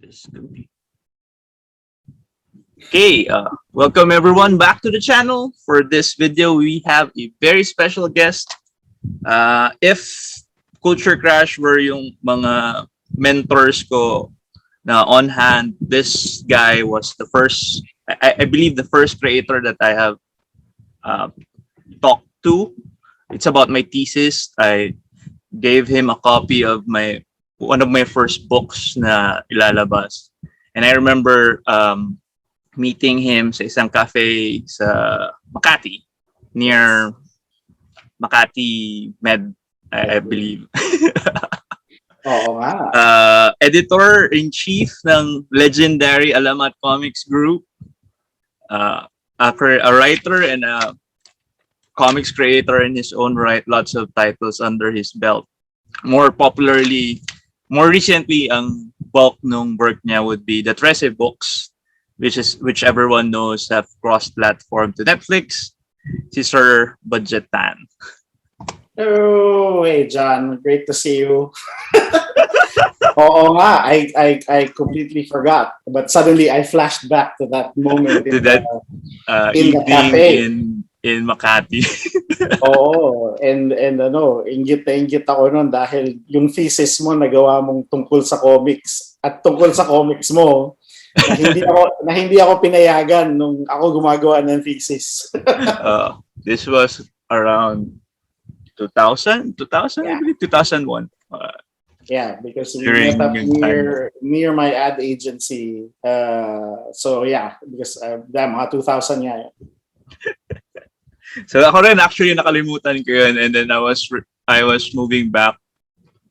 This could be. Okay, welcome everyone back to the channel. For this video, we have a very special guest. If Culture Crash were yung mga mentors ko na on hand, this guy was the first, I believe the first creator that I have uh, talked to. It's about my thesis. I gave him a copy of one of my first books na ilalabas. And I remember meeting him sa isang cafe sa Makati, near Makati Med, I believe. Oo nga. Editor-in-chief ng legendary Alamat Comics Group, a writer and a comics creator in his own right, lots of titles under his belt. More recently, ang bulk ng work niya would be the Trese books, which everyone knows have cross-platform to Netflix. Si Sir Budjette Tan. Oh, hey John, great to see you. Oo nga, I completely forgot, but suddenly I flashed back to that moment to that in the evening cafe in Makati. Oo, and inggit na inggit ako noon dahil yung thesis mo nagawa mong tungkol sa comics at tungkol sa comics mo na hindi ako pinayagan nung ako gumagawa ng thesis. This was around 2000, Yeah. I believe 2001. Yeah, because we During met up yung near my ad agency. So yeah, because mga 2000 nga. So ako rin actually nakalimutan ko yun, and then I was moving back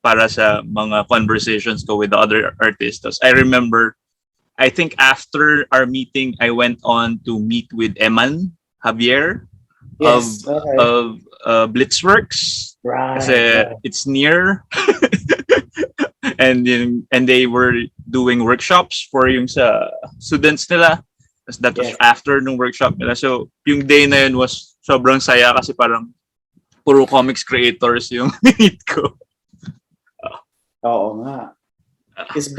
para sa mga conversations ko with the other artists. I remember, I think after our meeting, I went on to meet with Eman Javier Yes, of Blitzworks. right. Kasi it's near. and they were doing workshops for yung sa students nila. That was after nung workshop nila. So yung day na yun was sobrang saya kasi parang puro comics creators yung meet ko. Oo nga.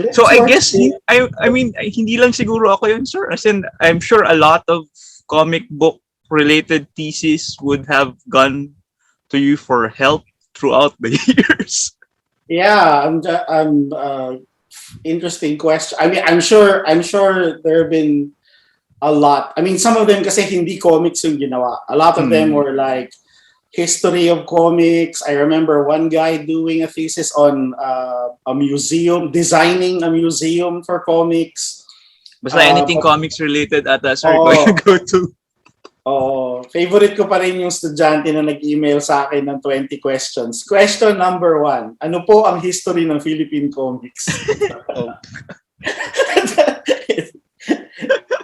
So I guess I mean hindi lang siguro ako yun, sir. As in, I'm sure a lot of comic book related theses would have gone to you for help throughout the years. Yeah, I'm interesting question. I mean, I'm sure there have been a lot. I mean, some of them kasi hindi comics yung ginawa. A lot of them were like history of comics. I remember one guy doing a thesis on a museum, designing a museum for comics. Basta anything comics related ata, sir, go to. Favorite ko pa rin yung estudyante na nag-email sa akin ng 20 questions. Question number 1, ano po ang history ng Philippine comics?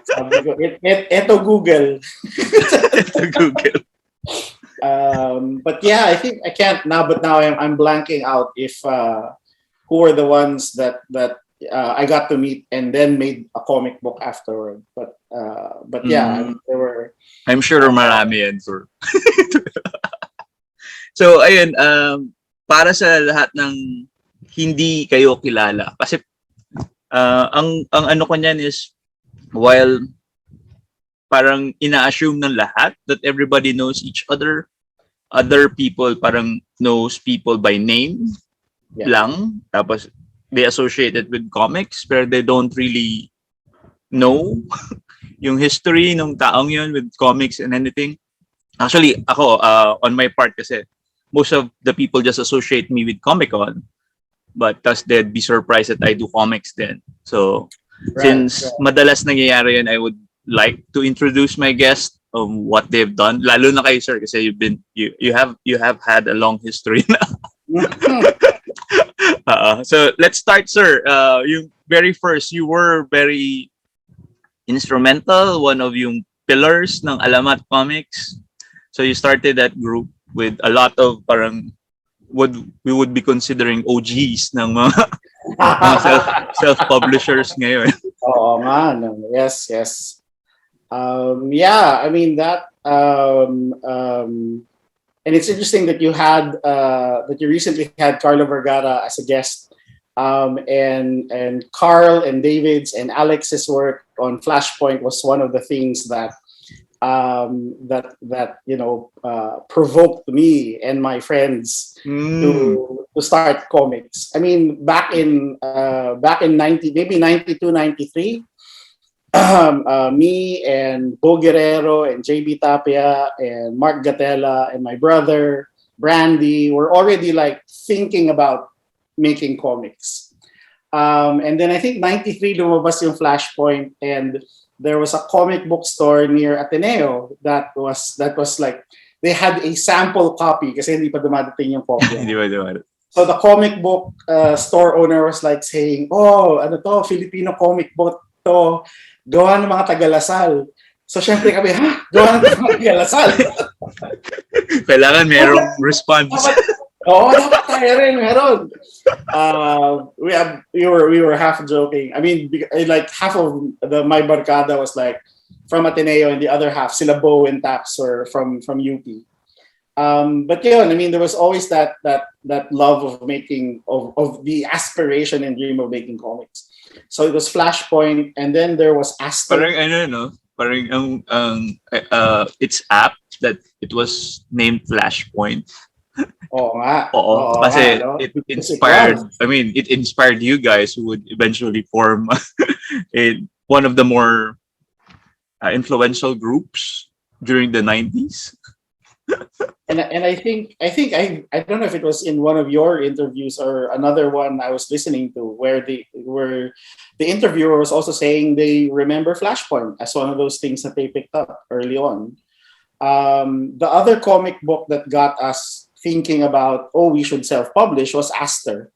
Sabi ko, eto Google. Google. But yeah, I think I can't now, but now I'm blanking out if who are the ones that I got to meet and then made a comic book afterward. But yeah, there were. I'm sure marami yan, sir. So ayun, para sa lahat ng hindi kayo kilala, kasi ang ano ko niyan is, while parang ina-assume ng lahat that everybody knows each other people parang knows people by name lang, tapos they associate it with comics, pero they don't really know yung history ng taong yun with comics and anything. Actually, ako, on my part kasi, most of the people just associate me with Comic-Con, but thus they'd be surprised that I do comics then. So, since madalas nangyayari yun, I would like to introduce my guest of what they've done. Lalo na kayo, sir, kasi you have had a long history na. So let's start, sir. You very first, you were very instrumental, one of yung pillars ng Alamat Comics. So you started that group with a lot of parang we would be considering OGs ng mga self-publishers ngayon. Oo nga, no. Yes. Yeah, I mean that and it's interesting that you recently had Carlo Vergara as a guest And Carl and David's and Alex's work on Flashpoint was one of the things that provoked me and my friends to start comics. I mean, back in 92, 93, me and Bo Guerrero and JB Tapia and Mark Gatella and my brother Brandy were already like thinking about making comics. And then I think 93 lumabas yung Flashpoint, and there was a comic book store near Ateneo that was like they had a sample copy kasi hindi pa dumadating yung copy. Di ba? So the comic book store owner was like saying, "Oh, ano to, Filipino comic book to, gawa ng mga taga-Lasal." So syempre kami, gawa ng mga taga-Lasal. Kailangan merong response. Dapat tayo rin, meron. We were half joking. I mean, like half of my barkada was like from Ateneo, and the other half, sila Bo and Taps, were from UP. But yun, I mean, there was always that love of making of the aspiration and dream of making comics. So it was Flashpoint, and then there was Asta. Parang it's apt that it was named Flashpoint. Oo nga. Kasi it inspired, it inspired you guys who would eventually form one of the more influential groups during the 90s. And I think I don't know if it was in one of your interviews or another one I was listening to where the interviewer was also saying they remember Flashpoint as one of those things that they picked up early on. The other comic book that got us thinking about, we should self-publish was Aster.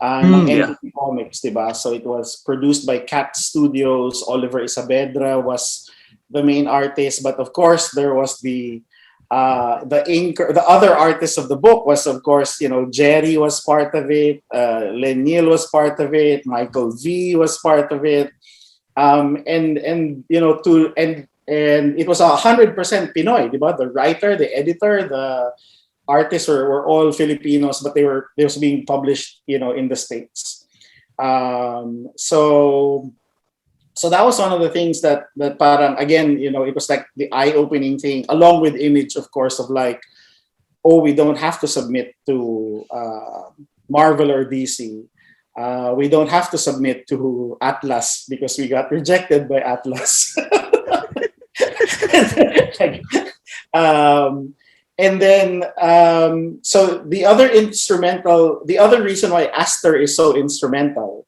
Ng NTT Comics, diba? So it was produced by Cat Studios. Oliver Isabedra was the main artist, but of course there was the inker. The other artist of the book was, of course, Jerry was part of it. Len Neal was part of it. Michael V was part of it. And it was 100% Pinoy, diba? The writer, the editor, the artists were all Filipinos, but they was being published, in the States. So that was one of the things that parang, again, it was like the eye-opening thing, along with Image, of course, of like, we don't have to submit to Marvel or DC. We don't have to submit to Atlas because we got rejected by Atlas. And then, so the other reason why Aster is so instrumental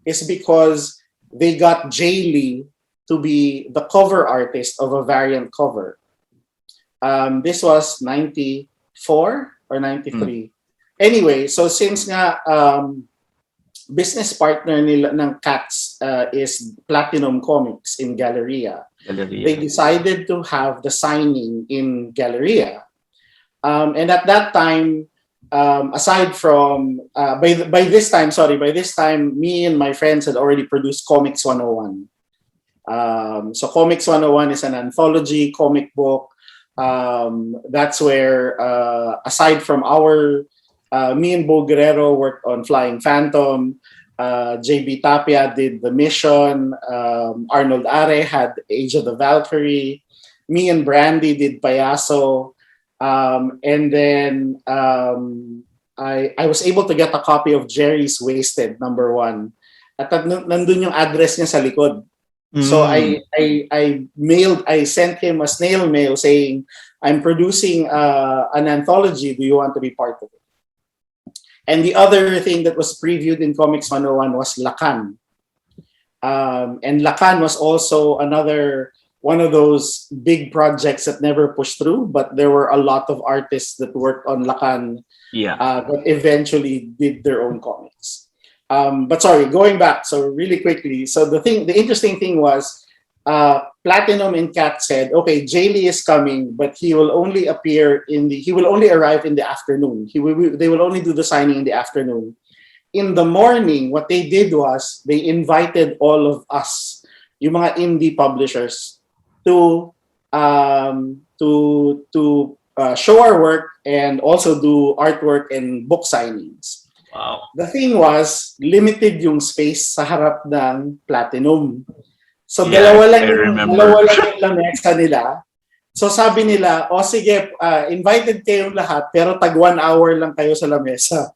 is because they got Jay Lee to be the cover artist of a variant cover. This was 94 or 93. Anyway, so since nga business partner nila ng Cats is Platinum Comics in Galleria, they decided to have the signing in Galleria. And at that time, aside from by this time, me and my friends had already produced Comics 101. So Comics 101 is an anthology comic book. That's where, aside from me and Bo Guerrero worked on Flying Phantom. JB Tapia did The Mission. Arnold Are had Age of the Valkyrie. Me and Brandy did Payaso. And then I was able to get a copy of Jerry's Wasted #1. At nandun yung address niya sa likod. So I sent him a snail mail saying, I'm producing an anthology. Do you want to be part of it? And the other thing that was previewed in Comics 101 was Lacan. And Lacan was also another one of those big projects that never pushed through, but there were a lot of artists that worked on Lacan that eventually did their own comics. But sorry, going back, so really quickly. So the interesting thing was Platinum and Cat said, okay, Jay Lee is coming, but he will only arrive in the afternoon. They will only do the signing in the afternoon. In the morning, what they did was they invited all of us, yung mga indie publishers, to show our work and also do artwork and book signings. Wow. The thing was, limited yung space sa harap ng Platinum. So Yeah, dalawa I remember. lang yung lamesa nila. So sabi nila, o sige, invited kayong lahat, pero tag 1 hour lang kayo sa lamesa.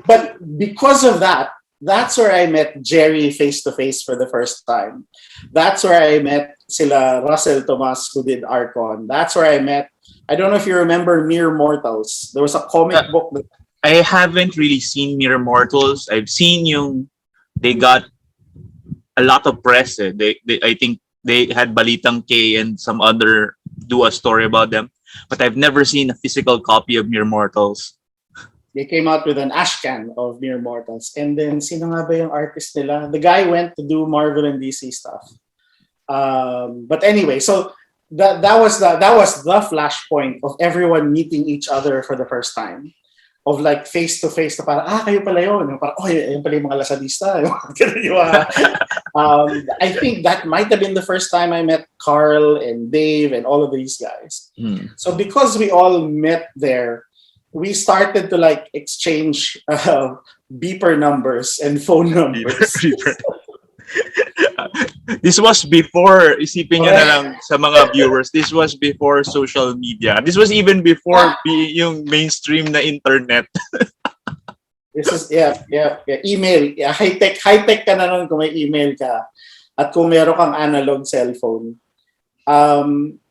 But because of that, that's where I met Jerry face to face for the first time. That's where I met sila Russell Tomas who did Archon. That's where I met, I don't know if you remember Mere Mortals. There was a comic book that I haven't really seen Mere Mortals. I've seen they got a lot of press. I think they had Balitang K and some other do a story about them. But I've never seen a physical copy of Mere Mortals. they came out with an ashcan of Mere Mortals. And then, sino nga ba yung artist nila? The guy went to do Marvel and DC stuff. But anyway, so that was the flashpoint of everyone meeting each other for the first time. Of like face to face, na parang, kayo pala yun. Parang, yun pala yung mga lasadista. I think that might have been the first time I met Carl and Dave and all of these guys. So because we all met there, we started to like exchange beeper numbers and phone numbers. This was before, isipin nyo na lang sa mga viewers, this was before social media. This was even before yung mainstream na internet. This is, email. Yeah, high-tech ka na nun kung may email ka at kung meron kang analog cellphone.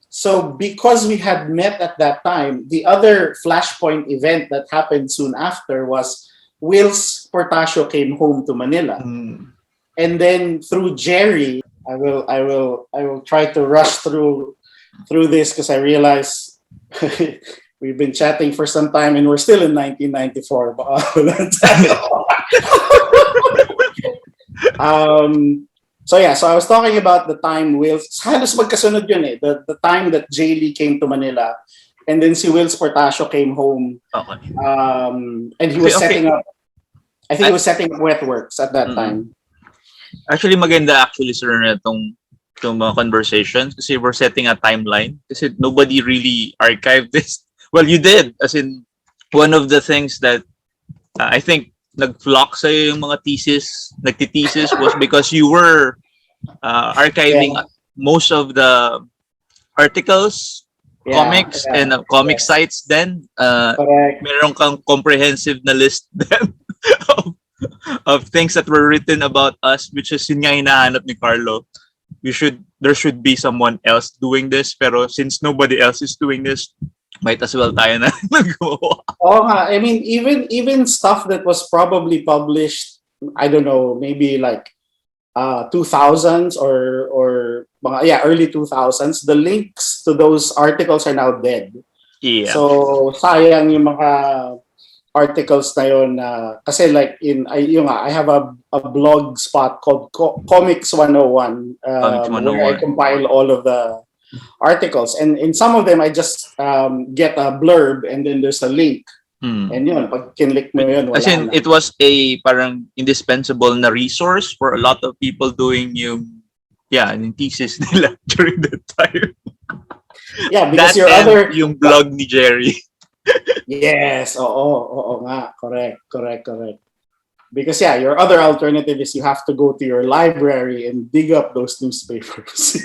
So because we had met at that time, the other Flashpoint event that happened soon after was Will's Portasio came home to Manila. And then through Jerry, I will try to rush through this because I realize we've been chatting for some time and we're still in 1994. So I was talking about the time halos magkasunod yun eh. The time that Jay Lee came to Manila and then si Will's Portasio came home. Okay. And he was setting up, I think he was setting up Wetworks at that time. Actually, maganda sir na itong mga conversations kasi we're setting a timeline kasi nobody really archived this. Well, you did. As in, one of the things that I think nag-flock sa'yo yung mga nagtithesis was because you were archiving most of the articles, comics, and comic sites then. Meron kang comprehensive na list then of things that were written about us, which is yun nga hinahanap ni Carlo. There should be someone else doing this, pero since nobody else is doing this, might as well tayo na nagawa. I mean, even stuff that was probably published, I don't know, maybe like 2000s or early 2000s, the links to those articles are now dead. Yeah. So sayang yung mga articles na yun kasi like I have a blog spot called Comics 101 where I compile all of the articles and in some of them I just get a blurb and then there's a link and yun pag kinlik mo yun wala as in na. It was a parang indispensable na resource for a lot of people doing yung thesis nila during that time. Because that yung blog ni Jerry. Yes, oo nga, correct. Because your other alternative is you have to go to your library and dig up those newspapers.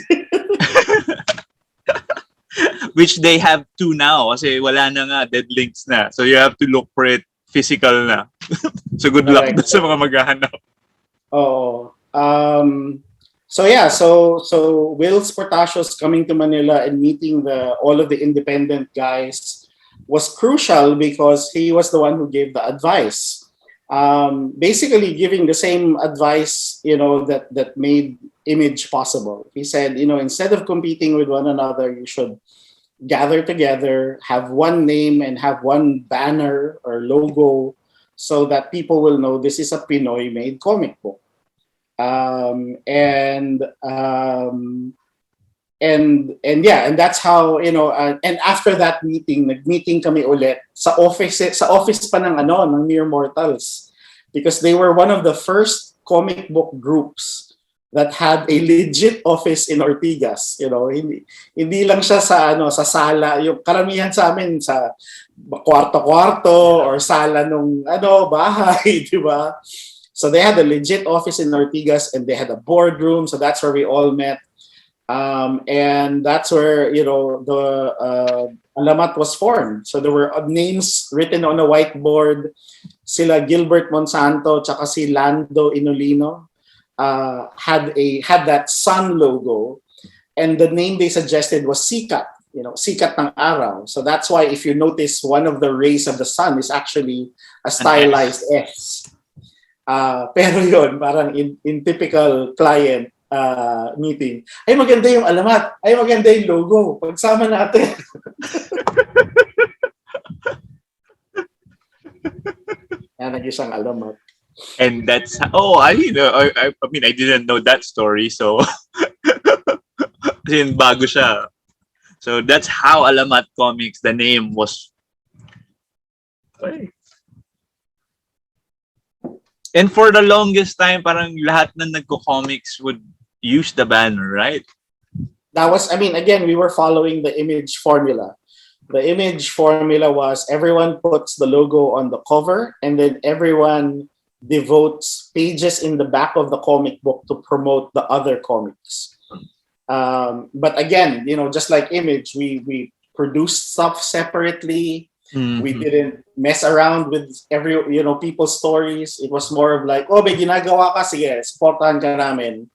Which they have to now kasi wala na nga, dead links na. So you have to look for it physical na. So good luck sa mga maghahanap. Oo. So Will's Portasio's coming to Manila and meeting all of the independent guys was crucial because he was the one who gave the advice. Basically giving the same advice, that made Image possible. He said, instead of competing with one another, you should gather together, have one name and have one banner or logo so that people will know this is a Pinoy-made comic book. And that's how and after that nag-meeting kami ulit sa office pa ng Mere Mortals because they were one of the first comic book groups that had a legit office in Ortigas. You know, hindi lang siya sa sala. Yung karamihan sa amin sa kwarto-kwarto or sala nung bahay, di ba? So they had a legit office in Ortigas and they had a boardroom. So that's where we all met. And that's where, the Alamat was formed. So there were names written on a whiteboard. Sila Gilbert Monsanto tsaka si Lando Inolino had that sun logo, and the name they suggested was Sikat, Sikat ng araw. So that's why if you notice, one of the rays of the sun is actually a stylized S. Pero yun, parang in typical client meeting, ay maganda yung alamat, ay maganda yung logo, pagsama natin. Yan ang isang alamat. And that's I mean I didn't know that story, so kasi bago siya. So that's how Alamat Comics, the name was. And for the longest time, parang lahat na nagko-comics would use the banner, right? That was, again, we were following the image formula. The image formula was everyone puts the logo on the cover, and then everyone devotes pages in the back of the comic book to promote the other comics. But again, just like image, we produced stuff separately. Mm-hmm. We didn't mess around with people's stories. It was more of like, may ginagawa ka, sige, supportahan ka namin.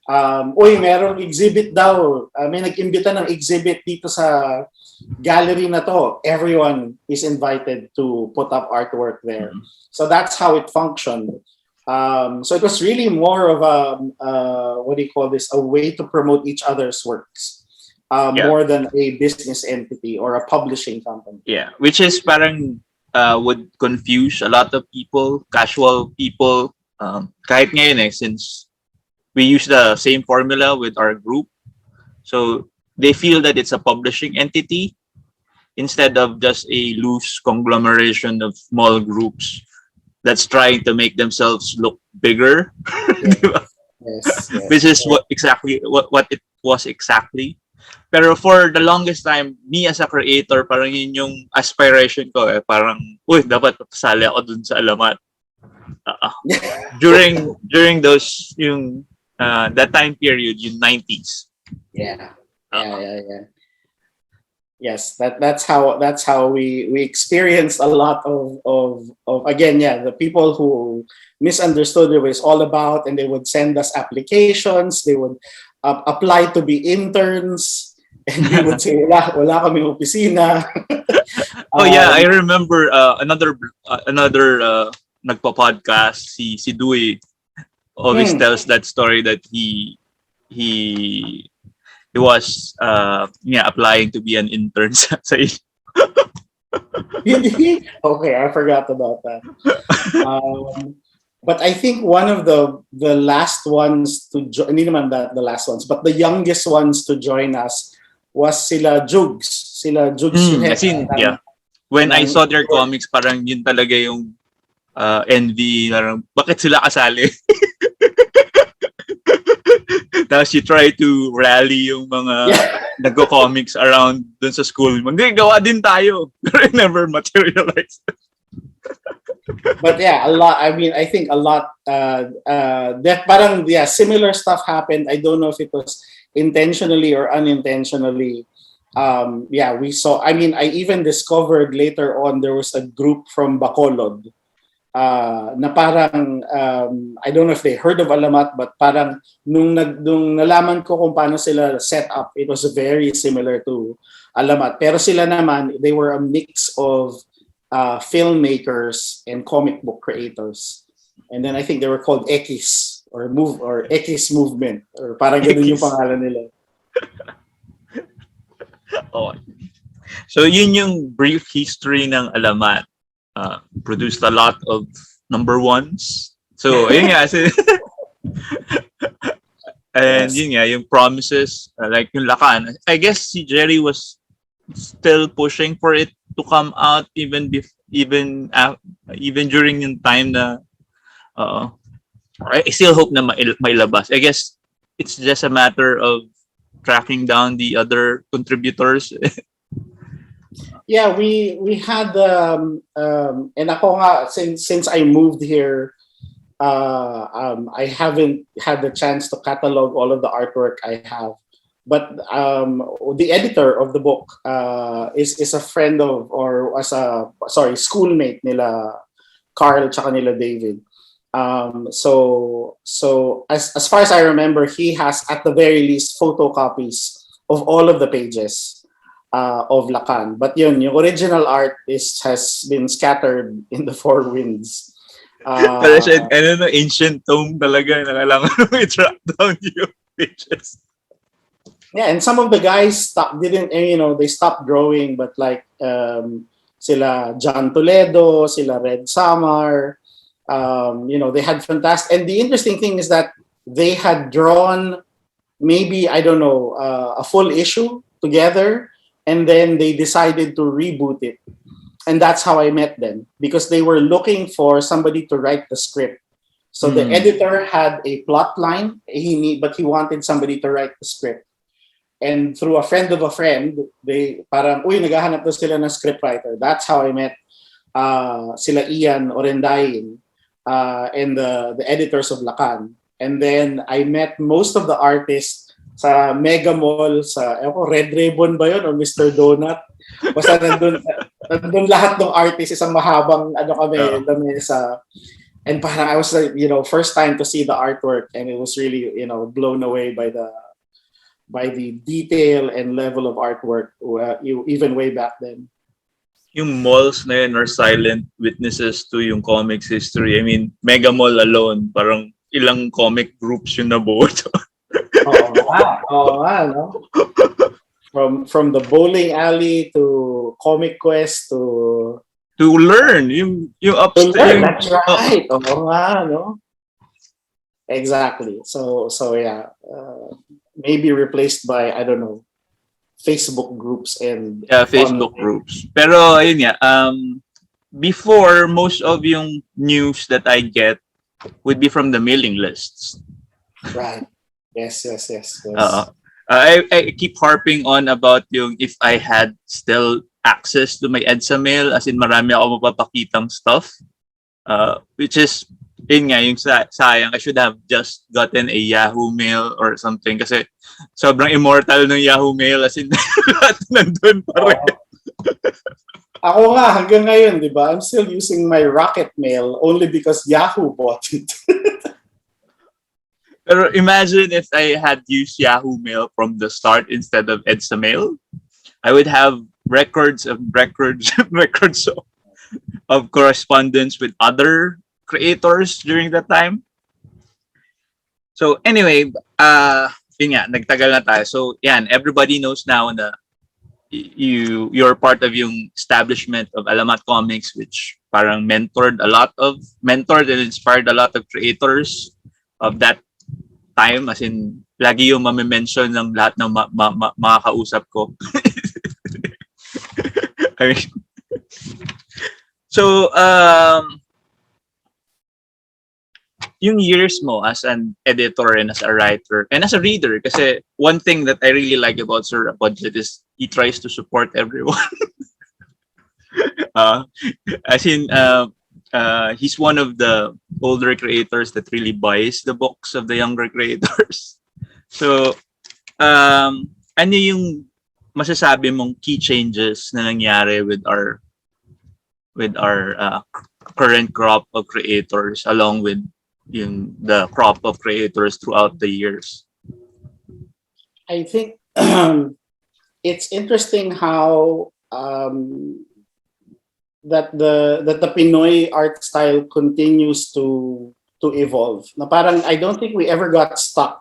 Merong exhibit daw. May nag-imbita ng exhibit dito sa gallery na to. Everyone is invited to put up artwork there. Mm-hmm. So that's how it functioned. So it was really more of a way to promote each other's works. More than a business entity or a publishing company. Yeah, which is parang would confuse a lot of people, casual people. Kahit ngayon since we use the same formula with our group, so they feel that it's a publishing entity instead of just a loose conglomeration of small groups that's trying to make themselves look bigger. Yes. Which is what it was exactly. Pero for the longest time, me as a creator, parang yun yung aspiration ko parang, dapat pasali ako dun sa Alamat. During those, that time period, yung 90s. Yeah. Yes, that's how we experienced a lot of again, the people who misunderstood what it was all about, and they would send us applications, they would apply to be interns, and we would say wala kaming opisina. I remember another nagpa-podcast, si Dewey always tells that story that he was applying to be an intern sa Okay, I forgot about that. But I think one of the last ones to join, hindi naman the last ones, but the youngest ones to join us was sila Jugs. When I saw their comics, parang yun talaga yung envy, parang bakit sila kasali? Tapos you try to rally yung mga nagko-comics around dun sa school. Gawa din tayo. Pero it never materialized. But a lot. I think a lot. That parang similar stuff happened. I don't know if it was intentionally or unintentionally. We saw. I even discovered later on there was a group from Bacolod. Na parang I don't know if they heard of Alamat, but parang nung nalaman ko kung paano sila set up, it was very similar to Alamat. Pero sila naman, they were a mix of filmmakers and comic book creators. And then I think they were called X or X Movement, or parang ganun yung pangalan nila. So yun yung brief history ng Alamat. Produced a lot of number ones. So, ayun nga. And yun nga, yung promises, like yung Lakan. I guess si Jerry was still pushing for it to come out even during yung time na I still hope na mailabas. I guess it's just a matter of tracking down the other contributors. Yeah, we had and ako nga since I moved here, I haven't had the chance to catalog all of the artwork I have. But the editor of the book is a friend of, or as a schoolmate nila Carl tsaka nila David. So as far as I remember, he has at the very least photocopies of all of the pages of Lacan. But yun, yung original art has been scattered in the four winds. Pero siya, ano no, ancient tome talaga na kailangan mo i-track down yung pages. Yeah, and some of the guys they stopped drawing, but like sila John Toledo, sila Red Samar, they had fantastic. And the interesting thing is that they had drawn maybe, I don't know, a full issue together, and then they decided to reboot it. And that's how I met them, because they were looking for somebody to write the script. So the editor had a plot line, but he wanted somebody to write the script. And through a friend of a friend, they parang, naghahanap daw sila ng scriptwriter. That's how I met sila Ian Orendain and the editors of Lacan. And then I met most of the artists sa Mega Mall, sa Red Ribbon ba yun, or Mr. Donut. Basta nandun lahat ng artists, isang mahabang lamesa. And parang I was like, first time to see the artwork, and it was really, blown away by the detail and level of artwork, even way back then. Yung malls na yun are silent witnesses to yung comics history. I mean, Mega Mall alone, parang ilang comic groups yung nabuo. Oo nga, no? From the bowling alley to Comic Quest to learn yung upstairs. That's right. Oo nga, no? Exactly. So yeah, maybe replaced by, I don't know, Facebook groups and Facebook groups. Pero ayun nga, before, most of yung news that I get would be from the mailing lists. Right. Yes. I keep harping on about yung if I had still access to my EDSA mail, as in marami ako mapapakitang stuff, which is yun nga, yung sayang, I should have just gotten a Yahoo mail or something, kasi sobrang immortal ng Yahoo mail, as in lahat nandun pa rin. Ako nga, hanggang ngayon, di ba? I'm still using my Rocket Mail only because Yahoo bought it. Pero imagine if I had used Yahoo Mail from the start instead of EDSA Mail. I would have records of correspondence with other creators during that time. So anyway, yun nga, nagtagal na tayo. So yan, everybody knows now na you're part of yung establishment of Alamat Comics, which parang mentored and inspired a lot of creators of that time, as in lagi yung mame-mention ng lahat ng mga kausap ko. I mean, so yung years mo as an editor and as a writer and as a reader, kasi one thing that I really like about Sir Budjette is he tries to support everyone. As in he's one of the older creators that really buys the books of the younger creators. So, ano yung masasabi mong key changes na nangyari with our current crop of creators, along with the crop of creators throughout the years? I think it's interesting how that the Pinoy art style continues to evolve. Na parang I don't think we ever got stuck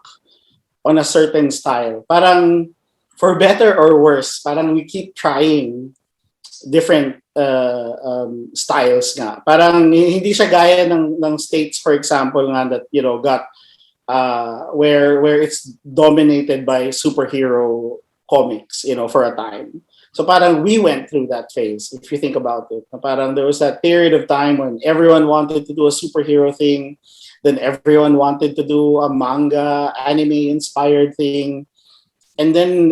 on a certain style. Parang for better or worse, parang we keep trying different styles nga. Parang hindi siya gaya ng States, for example, nga that got where it's dominated by superhero comics, for a time. So parang we went through that phase, if you think about it. Parang there was that period of time when everyone wanted to do a superhero thing. Then everyone wanted to do a manga, anime inspired thing. And then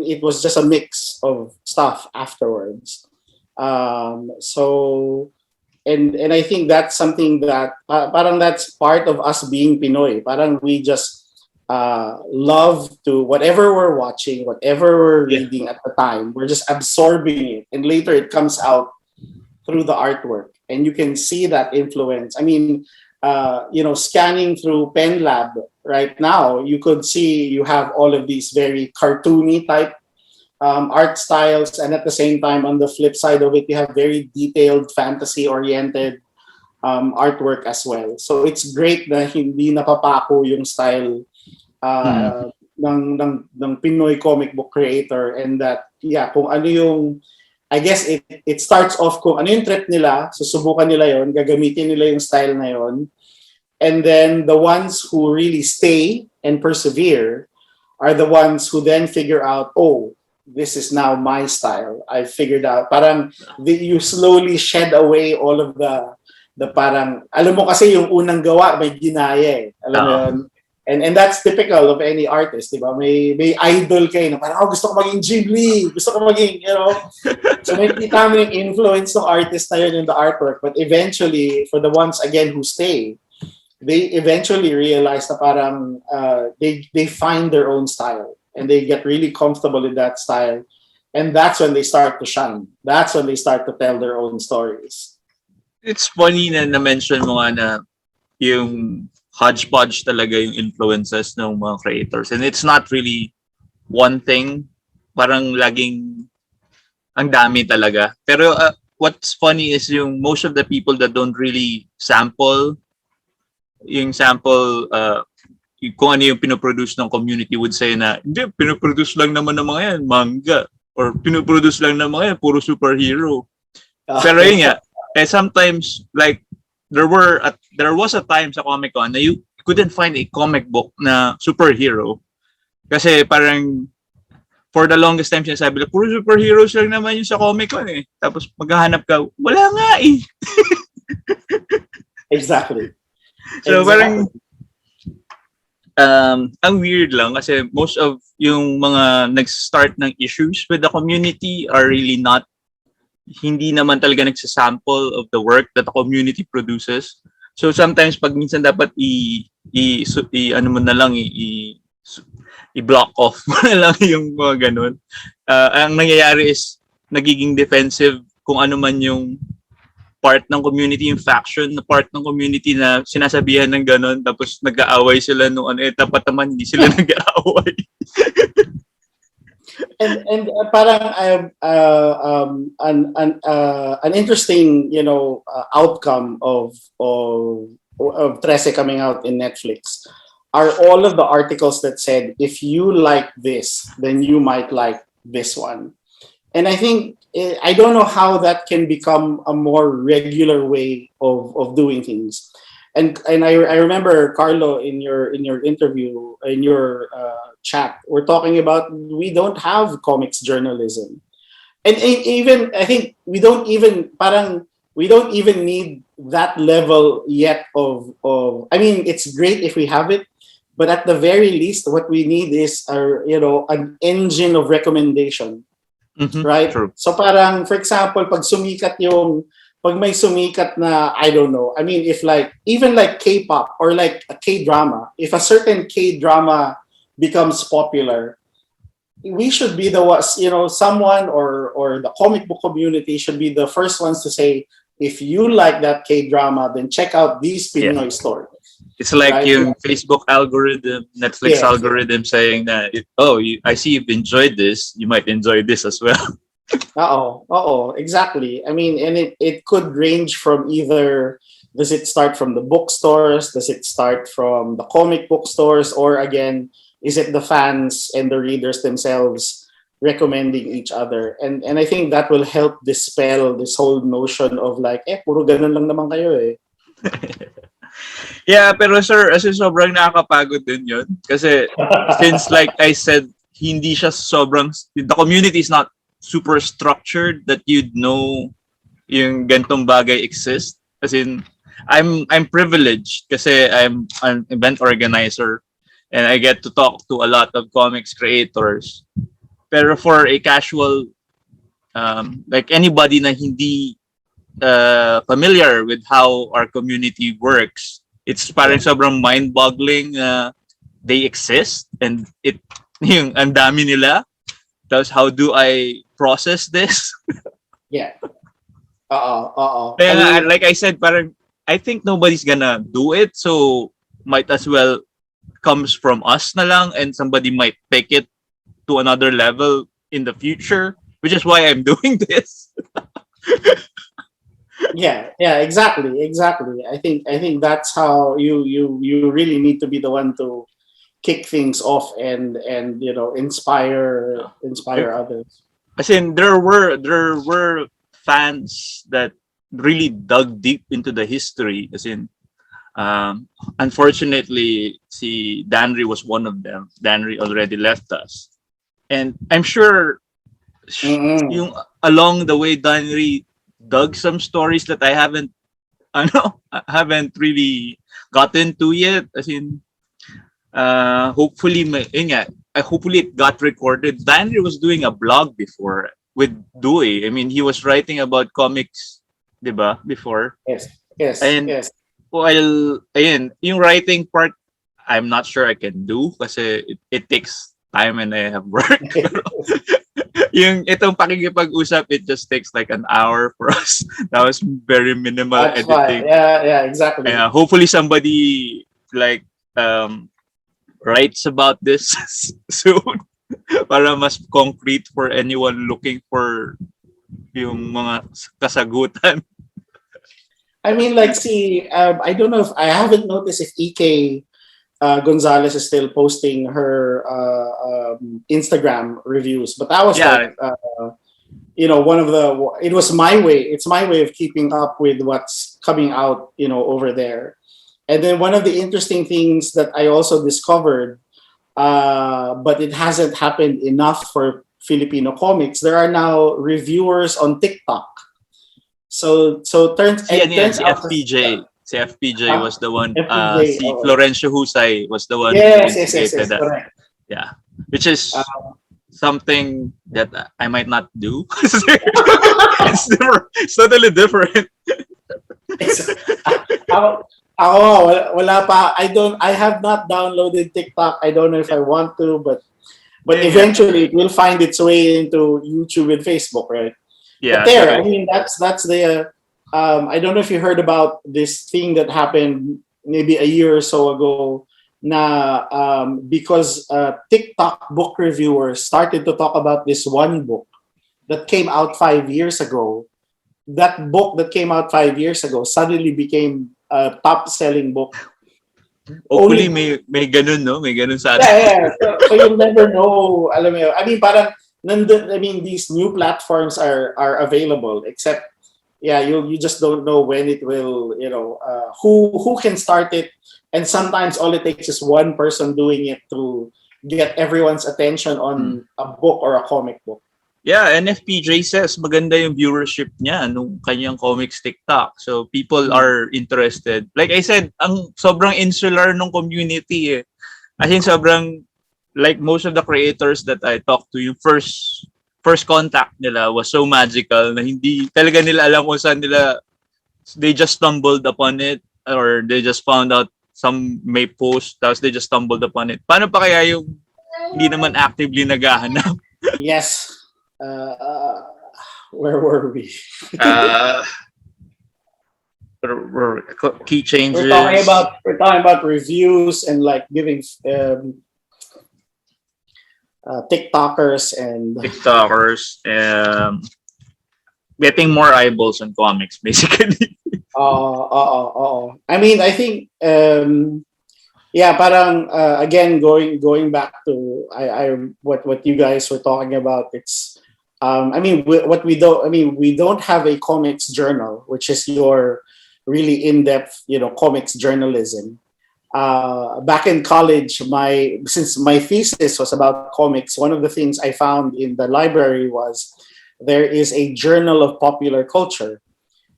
it was just a mix of stuff afterwards. So and I think that's something that parang that's part of us being Pinoy. Parang we just love to whatever we're watching, whatever we're reading at the time, we're just absorbing it, and later it comes out through the artwork, and you can see that influence. I mean, scanning through Pen Lab right now, you could see you have all of these very cartoony type art styles, and at the same time, on the flip side of it, you have very detailed, fantasy-oriented artwork as well. So it's great na hindi napapako yung style ng Pinoy comic book creator, and that kung ano yung, I guess it starts off kung ano yung trip nila, susubukan nila yon, gagamitin nila yung style na yon, and then the ones who really stay and persevere are the ones who then figure out, oh, this is now my style. I figured out. Parang you slowly shed away all of the parang, alam mo kasi yung unang gawa may ginaya eh. Alam mo yun? And that's typical of any artist, di ba? May idol kayo na parang, gusto ko maging Ghibli, gusto ko maging, So may kita mo yung influence ng artist na yun in the artwork. But eventually, for the ones, again, who stay, they eventually realize na parang they find their own style. And they get really comfortable in that style. And that's when they start to shine. That's when they start to tell their own stories. It's funny na na-mention mo nga na yung hodgepodge talaga yung influences ng mga creators. And it's not really one thing. Parang laging ang dami talaga. Pero what's funny is yung most of the people that don't really sample, yung sample, kung ano yung pinoproduce ng community would say na, hindi, pinoproduce lang naman ng mga yan, manga. Or pinoproduce lang ng mga yan, puro superhero. Pero yun nga, sometimes, like, there was a time sa Comic-Con na you couldn't find a comic book na superhero. Kasi parang, for the longest time, sinasabi lang, puro superheroes lang naman yung sa Comic-Con eh. Tapos maghahanap ka, wala nga eh. Exactly. So parang, ang weird lang kasi most of yung mga nag-start ng issues with the community are really hindi naman talaga nagsasample of the work that the community produces. So sometimes pag minsan dapat ano mo na lang i-block off mo na lang yung mga ganun. Ang nangyayari is nagiging defensive kung ano man yung part ng community, yung faction na part ng community na sinasabihan ng ganun, tapos nag-aaway sila nung dapat naman hindi sila nag-aaway. and parang an interesting outcome of Trese coming out in Netflix are all of the articles that said, if you like this, then you might like this one. And I think, I don't know how that can become a more regular way of doing things. And I remember, Carlo, in your interview, in your chat, we're talking about we don't have comics journalism. And even, I think, we don't even need that level yet of I mean, it's great if we have it, but at the very least, what we need is an engine of recommendation. Mm-hmm. Right? True. So parang, for example, pag may sumikat na, I don't know, I mean, if even K-pop or like a K-drama, if a certain K-drama becomes popular, we should be the ones, someone or the comic book community should be the first ones to say, if you like that K-drama, then check out these Pinoy stories. It's like yung Facebook algorithm, Netflix algorithm saying that, I see you've enjoyed this, you might enjoy this as well. Exactly. I mean, and it could range from either, does it start from the bookstores, does it start from the comic book stores, or again, is it the fans and the readers themselves recommending each other? And I think that will help dispel this whole notion of puro ganun lang naman kayo eh. Yeah, pero sir, sobrang nakakapagod din yun. Kasi since like I said, hindi siya the community is not super structured that you'd know yung gantong bagay exist. As in, I'm privileged kasi I'm an event organizer and I get to talk to a lot of comics creators. Pero for a casual like anybody na hindi familiar with how our community works, it's parang Yeah. sobrang mind-boggling they exist and it yung ang dami nila. Tapos how do I process this? Yeah. Uh-oh. Kaya I nga, mean, like I said, parang I think nobody's gonna do it, so might as well comes from us na lang and somebody might take it to another level in the future, which is why I'm doing this. yeah, exactly. I think that's how you really need to be the one to kick things off and inspire others. As in, there were fans that really dug deep into the history. As in, unfortunately, si Danry was one of them. Danry already left us, and I'm sure Mm-mm. yung along the way, Danry dug some stories that I haven't, I haven't really gotten to yet. As in, hopefully, hopefully it got recorded. Danry was doing a blog before with Dewey. I mean, he was writing about comics, diba, before. Yes, yes, And yes. while, ayun, yung writing part, I'm not sure I can do kasi it takes time and I have work. Yung itong pakikipag-usap, it just takes like an hour for us. That was very minimal That's fine. editing. Yeah, exactly. Hopefully somebody like writes about this soon para mas concrete for anyone looking for yung mga kasagutan. I mean, like, see, I don't know if I haven't noticed if EK Gonzalez is still posting her Instagram reviews, but that was Yeah. like, one of the. It was my way. It's my way of keeping up with what's coming out, over there. And then one of the interesting things that I also discovered, but it hasn't happened enough for Filipino comics. There are now reviewers on TikTok. So it turns Si out FPJ. Si FPJ was the one, FPJ. si Florencio Husay was the one who Yes, instigated that. correct. Yeah. Which is something that I might not do. It's different. It's totally different. Ako, wala pa. I have not downloaded TikTok. I don't know if I want to, but Yeah. eventually it will find its way into YouTube and Facebook, right? Yeah. But there, I So, mean, that's the. I don't know if you heard about this thing that happened maybe a year or so ago. Na because TikTok book reviewers started to talk about this one book that came out 5 years ago. That book that came out 5 years ago suddenly became a top-selling book. hopefully Only may ganun, no? May ganun sa yeah, atin. yeah. So you'll never know. Alam mo yun. I mean, parang these new platforms are available. Except, yeah, you just don't know when it will. Who can start it, and sometimes all it takes is one person doing it to get everyone's attention on a book or a comic book. Yeah, and FPJ says maganda yung viewership niya nung kanyang comics TikTok. So people are interested. Like I said, ang sobrang insular nung community eh. I think sobrang like most of the creators that I talked to, yung first contact nila was so magical na hindi talaga nila alam kung saan they just stumbled upon it or they just found out some may post tapos they just stumbled upon it. Paano pa kaya yung hindi naman actively naghahanap? Yes. Where were we? Uh, key changes. We're talking about reviews and like giving TikTokers and getting more eyeballs on comics, basically. I mean, I think parang again going back to what you guys were talking about. It's I mean, we don't have a comics journal, which is your really in-depth, comics journalism. Back in college, since my thesis was about comics, one of the things I found in the library was there is a journal of popular culture.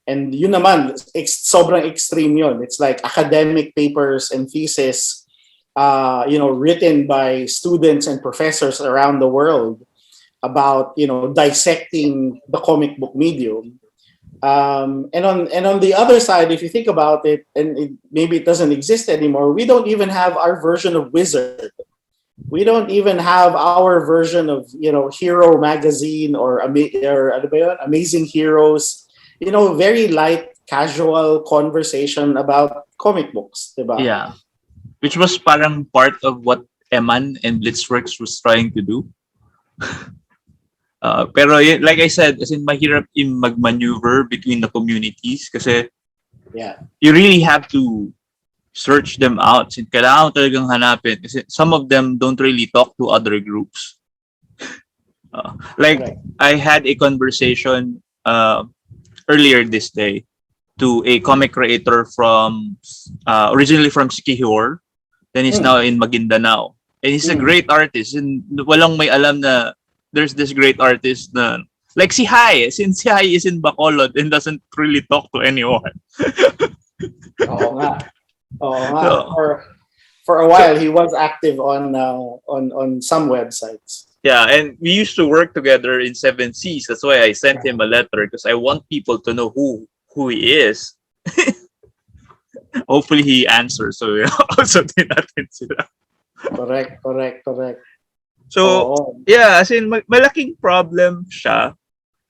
And yun naman, sobrang extreme yun. It's like academic papers and thesis, written by students and professors around the world about, dissecting the comic book medium. And on the other side, if you think about it, and maybe it doesn't exist anymore, we don't even have our version of Wizard. We don't even have our version of Hero magazine or ano ba yun? Amazing Heroes. Very light, casual conversation about comic books, diba? Yeah. Which was parang part of what Eman and Blitzworks was trying to do. Pero like I said, as in mahirap yung mag-maneuver between the communities kasi you really have to search them out. Kailangan mo talagang hanapin kasi some of them don't really talk to other groups. I had a conversation earlier this day to a comic creator from originally from Siquijor, then he's now in Maguindanao. And he's a great artist and walang may alam na there's this great artist na like si Hai, since si Hai is in Bacolod and doesn't really talk to anyone. Oo nga. So, for a while he was active on some websites. Yeah, and we used to work together in 7 Seas. That's why I sent him a letter because I want people to know who he is. Hopefully he answers. So also natin sila. Correct. So, yeah, as in, malaking problem siya.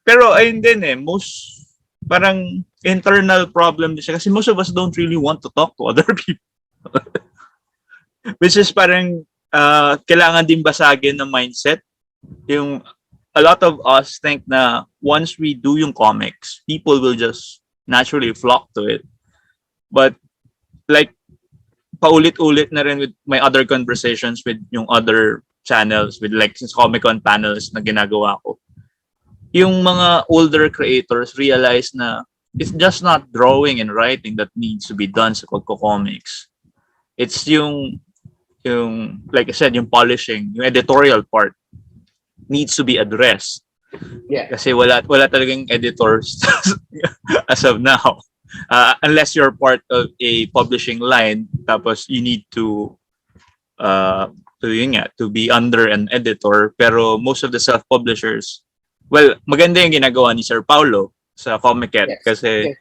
Pero, ayun din most, parang internal problem din siya kasi most of us don't really want to talk to other people. Which is parang, kailangan din basagin ng mindset. A lot of us think na once we do yung comics, people will just naturally flock to it. But, like, paulit-ulit na rin with my other conversations with yung other channels with like since Comic-Con panels na ginagawa ko. Yung mga older creators realize na it's just not drawing and writing that needs to be done sa pagko-comics. It's yung like I said, yung polishing, yung editorial part needs to be addressed. Yeah. Kasi wala talagang editors as of now. Unless you're part of a publishing line, tapos you need to be under an editor. Pero most of the self-publishers, well, maganda yung ginagawa ni Sir Paulo sa Comiket kasi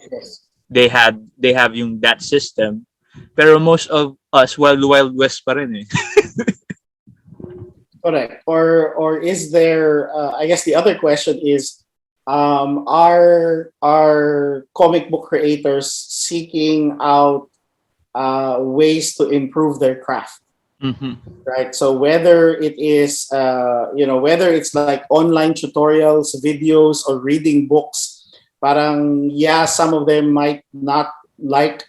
they have yung that system. Pero most of us, Wild West pa rin eh. Correct. Or is there, I guess the other question is, are comic book creators seeking out ways to improve their craft? Mm-hmm. Right. So whether it is, whether it's like online tutorials, videos, or reading books, parang some of them might not like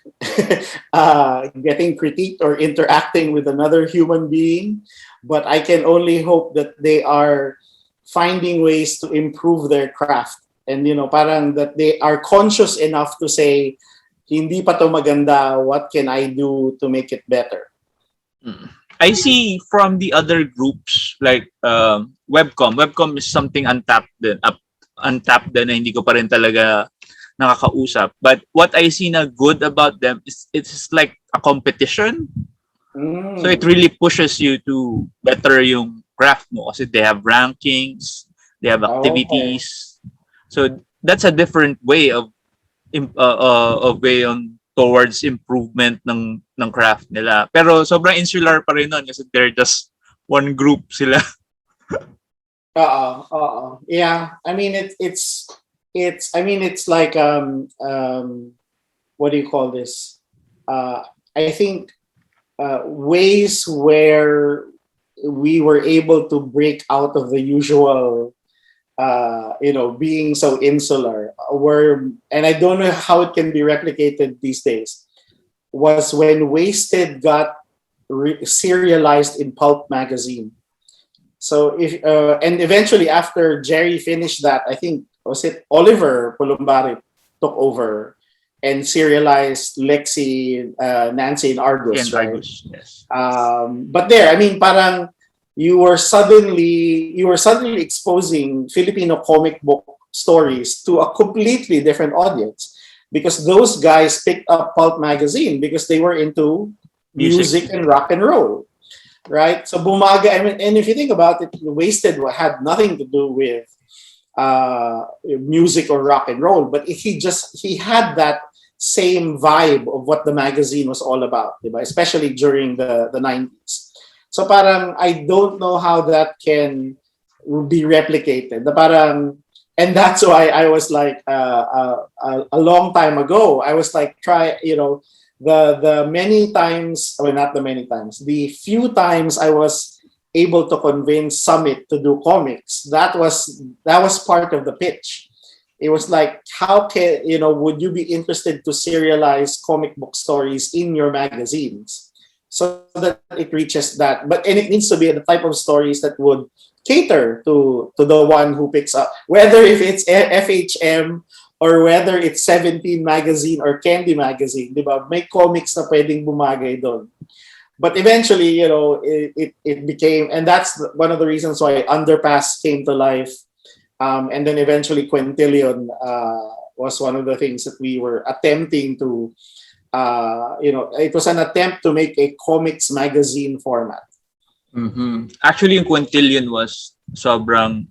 getting critiqued or interacting with another human being, but I can only hope that they are finding ways to improve their craft, and parang that they are conscious enough to say, hindi pa to maganda, what can I do to make it better? I see from the other groups like webcom is something untapped din na hindi ko pa rin talaga nakakausap, but what I see na good about them is it's like a competition. So it really pushes you to better yung craft mo kasi they have rankings, they have activities. So that's a different way of way on towards improvement ng craft nila. Pero sobrang insular pa rin nun kasi they're just one group sila. Yeah, I mean it's like what do you call this? I think ways where we were able to break out of the usual being so insular and I don't know how it can be replicated these days, was when Wasted got serialized in Pulp magazine. So and eventually after Jerry finished that, I think was it Oliver Pulumbari took over and serialized Lexi, Nancy, and Argus, right? Argus, yes. But there, I mean, parang you were suddenly exposing Filipino comic book stories to a completely different audience. because those guys picked up pulp magazine because they were into music and rock and roll, right? So bumaga, I mean, and if you think about it, Wasted had nothing to do with music or rock and roll, but he had that same vibe of what the magazine was all about, diba? Especially during the 90s. So parang I don't know how that can be replicated. Parang, and that's why I was like a long time ago, I was like the many times, well, not the many times, the few times I was able to convince Summit to do comics, that was part of the pitch. It was like, how can would you be interested to serialize comic book stories in your magazines so that it reaches that, and it needs to be the type of stories that would cater to the one who picks up, whether if it's FHM or whether it's 17 magazine or Candy magazine, diba? May comics na pwedeng bumagay doon. But eventually, it became, and that's one of the reasons why Underpass came to life. And then eventually Quintillion was one of the things that we were attempting to, it was an attempt to make a comics magazine format. Mm-hmm. Actually, yung Quintillion was sobrang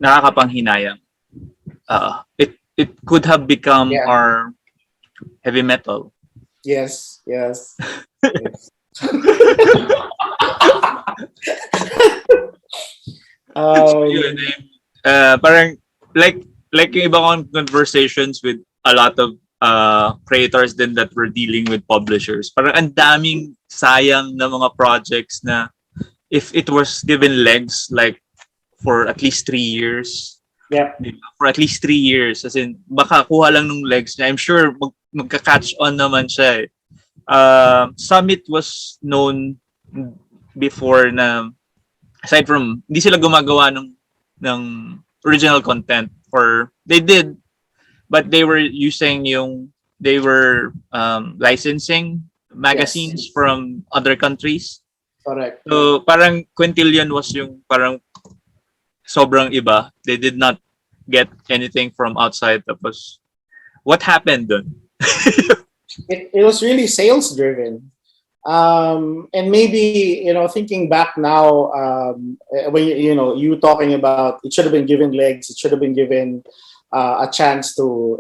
nakakapanghinayang. It could have become our heavy metal. Yes. Yes. Parang like yung iba kong conversations with a lot of creators then that were dealing with publishers. Parang ang daming sayang na mga projects na if it was given legs like for at least 3 years. Yeah. For at least 3 years. As in, baka kuha lang nung legs niya. I'm sure magka-catch on naman siya eh. Summit was known before na aside from hindi sila gumagawa ng original content, or they did, but they were licensing magazines from other countries. Correct. So parang Quintillion was yung parang sobrang iba. They did not get anything from outside. Tapos what happened dun? It was really sales driven. And maybe, thinking back now, when you talking about it should have been given legs, it should have been given a chance to,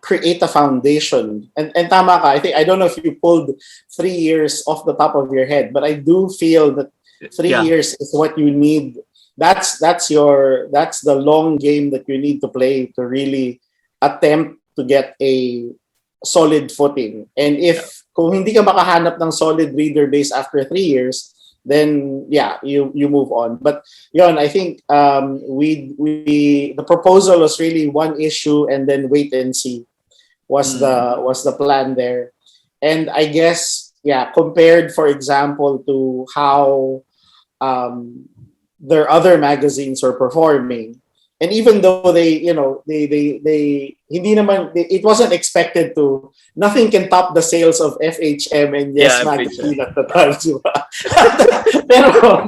create a foundation. And tama ka, I don't know if you pulled 3 years off the top of your head, but I do feel that 3 years is what you need. That's the long game that you need to play to really attempt to get a solid footing. And kung hindi ka makahanap ng solid reader base after 3 years, then you move on. But I think the proposal was really one issue and then wait and see was the plan there. And I guess compared, for example, to how their other magazines were performing. And even though they hindi naman, it wasn't expected to, nothing can top the sales of FHM and Yes Magazine at the time, diba? Pero,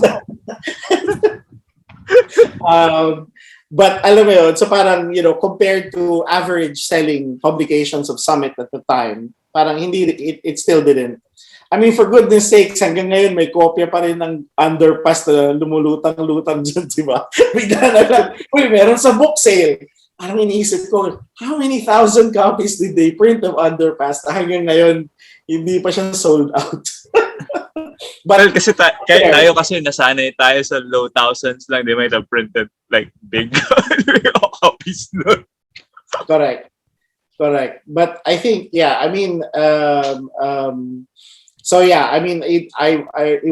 but alam mo yun, so parang, compared to average selling publications of Summit at the time, parang it still didn't. I mean, for goodness sakes, hanggang ngayon may kopya pa rin ng Underpass na lumulutang-lutang dyan, di ba? Bigla na lang, meron sa book sale. Parang iniisip ko, how many thousand copies did they print of Underpass? Hanggang ngayon, hindi pa siya sold out. But kasi tayo kasi nasanay tayo sa low thousands lang. They might have printed like big copies. Correct. But I think, it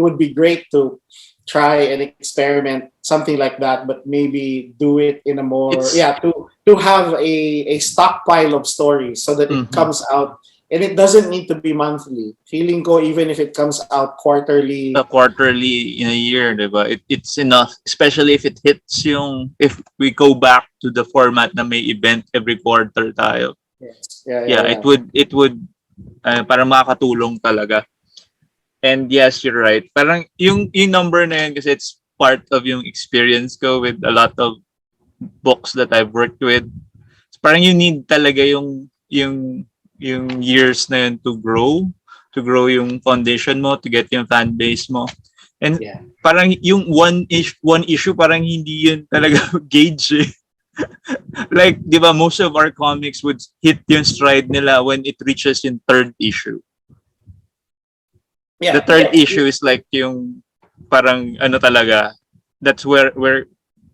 would be great to try and experiment something like that, but maybe do it in a more to have a stockpile of stories so that it comes out, and it doesn't need to be monthly. Feeling ko, even if it comes out quarterly in a year, diba? It's enough, especially if it hits if we go back to the format na may event every quarter tayo. Yes. It would parang makakatulong talaga. And yes, you're right. Parang yung number na yun kasi it's part of yung experience ko with a lot of books that I've worked with. Parang you need talaga yung years na yun to grow yung foundation mo, to get yung fan base mo. And Yeah. parang yung one issue parang hindi yun talaga gauge eh. Like, di ba, most of our comics would hit yung stride nila when it reaches yung third issue. Yeah. The third issue is like yung parang ano talaga, that's where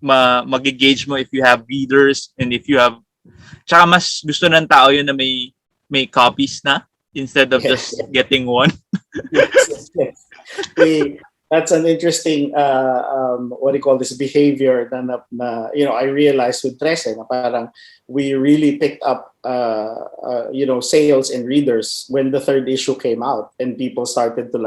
magigauge mo if you have readers and if you have, tsaka mas gusto ng tao yun na may copies na instead of just getting one. Yes. That's an interesting what do you call this behavior na I realized with Trese na parang we really picked up sales and readers when the third issue came out and people started to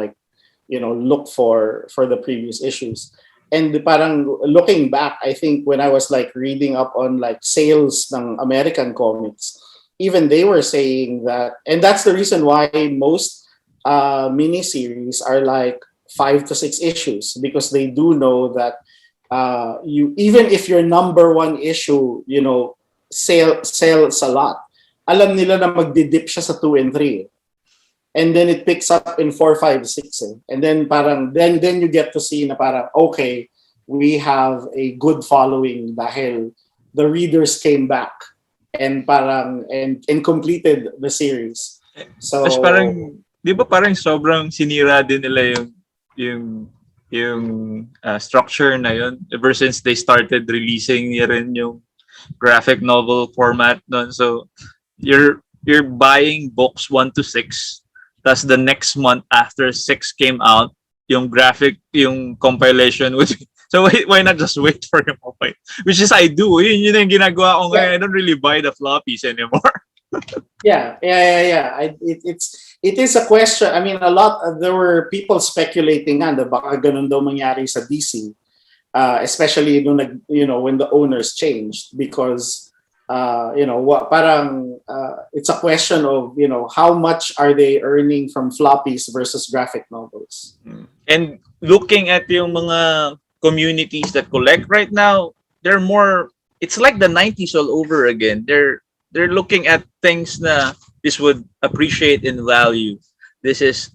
look for the previous issues. And parang looking back, I think when I was like reading up on like sales ng American comics, even they were saying that, and that's the reason why most miniseries are like 5 to 6 issues, because they do know that you, even if your number one issue, sells a lot, alam nila na magdidip siya sa 2 and 3. And then it picks up in 4, 5, 6. And then parang then you get to see na parang okay, we have a good following dahil the readers came back and parang and completed the series. So Mas parang, di ba parang sobrang sinira din nila yung structure na yun ever since they started releasing rin yung graphic novel format nun. So you're buying books 1 to 6. Tapos the next month after 6 came out, yung compilation would be, so why not just wait for yung mobile? Which is I do. Yun yung ginagawa ko ngayon. I don't really buy the floppies anymore. Yeah. It is a question. I mean, there were people speculating na baka ganun daw mangyari sa DC, especially when the owners changed, because it's a question of how much are they earning from floppies versus graphic novels. And looking at yung mga communities that collect right now, they're more, it's like the 90s all over again. They're looking at things na this would appreciate in value. This is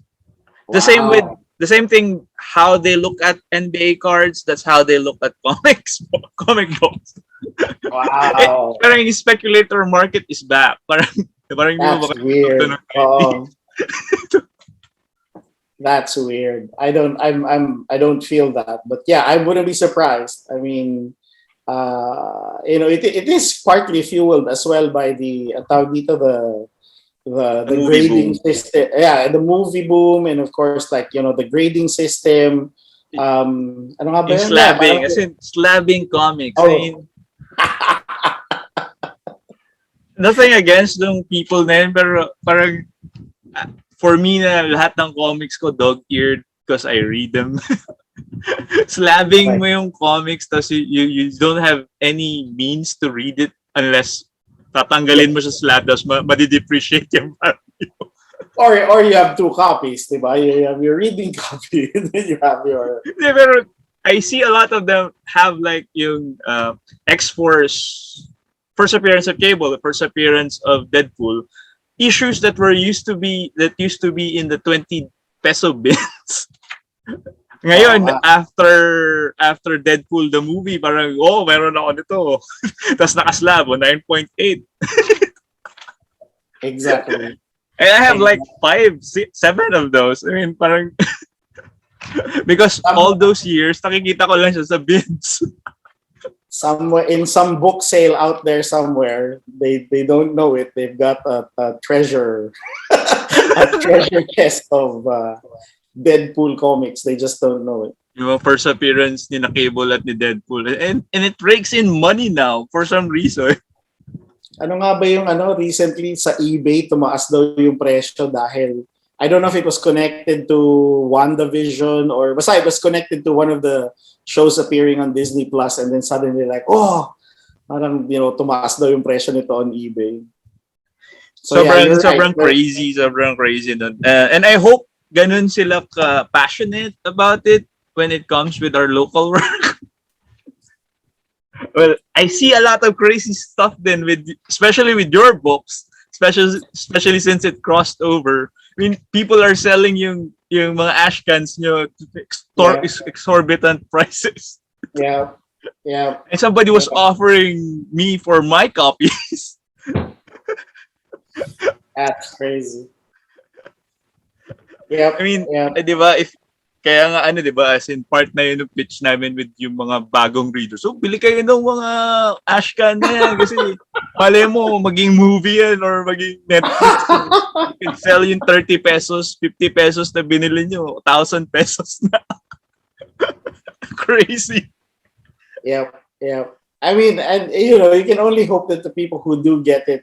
the same with the same thing how they look at NBA cards, that's how they look at comic books. Wow. Parang yung speculator market is back. Parang That's weird. That's weird. I don't feel that, but yeah, I wouldn't be surprised. I mean, it is partly fueled as well by the grading system. Yeah, the movie boom, and of course, the grading system. Ano nga ba yun? Slabbing, as in slabbing comics. Oh. I mean, nothing against yung people na yun, pero parang for me na lahat ng comics ko dog-eared because I read them. Slabbing mo yung comics tapos you don't have any means to read it unless tatanggalin mo sa slab tapos madi-depreciate yung value. Or you have 2 copies, diba? You have your reading copy and then you have your... Yeah, pero I see a lot of them have like yung X-Force first appearance of Cable, the first appearance of Deadpool, issues that used to be in the 20 peso bins. Ngayon, after Deadpool the movie, parang, meron ako nito. Tapos nakaslab, 9.8. Exactly. And I have like 5, 7 of those. I mean, parang, because all those years, nakikita ko lang siya sa bins. Somewhere in some book sale out there somewhere, they don't know it. They've got a treasure, a treasure chest of Deadpool comics. They just don't know it. Yung first appearance ni na Cable at ni Deadpool, and it rakes in money now for some reason. Ano nga ba yung recently sa eBay tumaas daw yung presyo dahil I don't know if it was connected to WandaVision or basta it was connected to one of the shows appearing on Disney Plus, and then suddenly parang tumaas daw yung presyo nito on eBay. So sobrang crazy nun. And I hope ganun sila passionate about it when it comes with our local work. Well, I see a lot of crazy stuff then with, especially with your books, especially since it crossed over. I mean, people are selling yung mga ashcans nyo to Yeah, exorbitant prices. yeah, yeah, And somebody yeah. was offering me for my copies. That's crazy. I Yep, mean, yep. 'di ba, if kaya nga 'di ba, as in part na yun ng pitch namin with yung mga bagong readers. So, bili kayo ng mga ashcan na yan kasi malay mo maging movie yan or maging Netflix. So, you can sell yung 30 pesos, 50 pesos na binili nyo, 1,000 pesos na. Crazy. Yep, yep. I mean, and you can only hope that the people who do get it,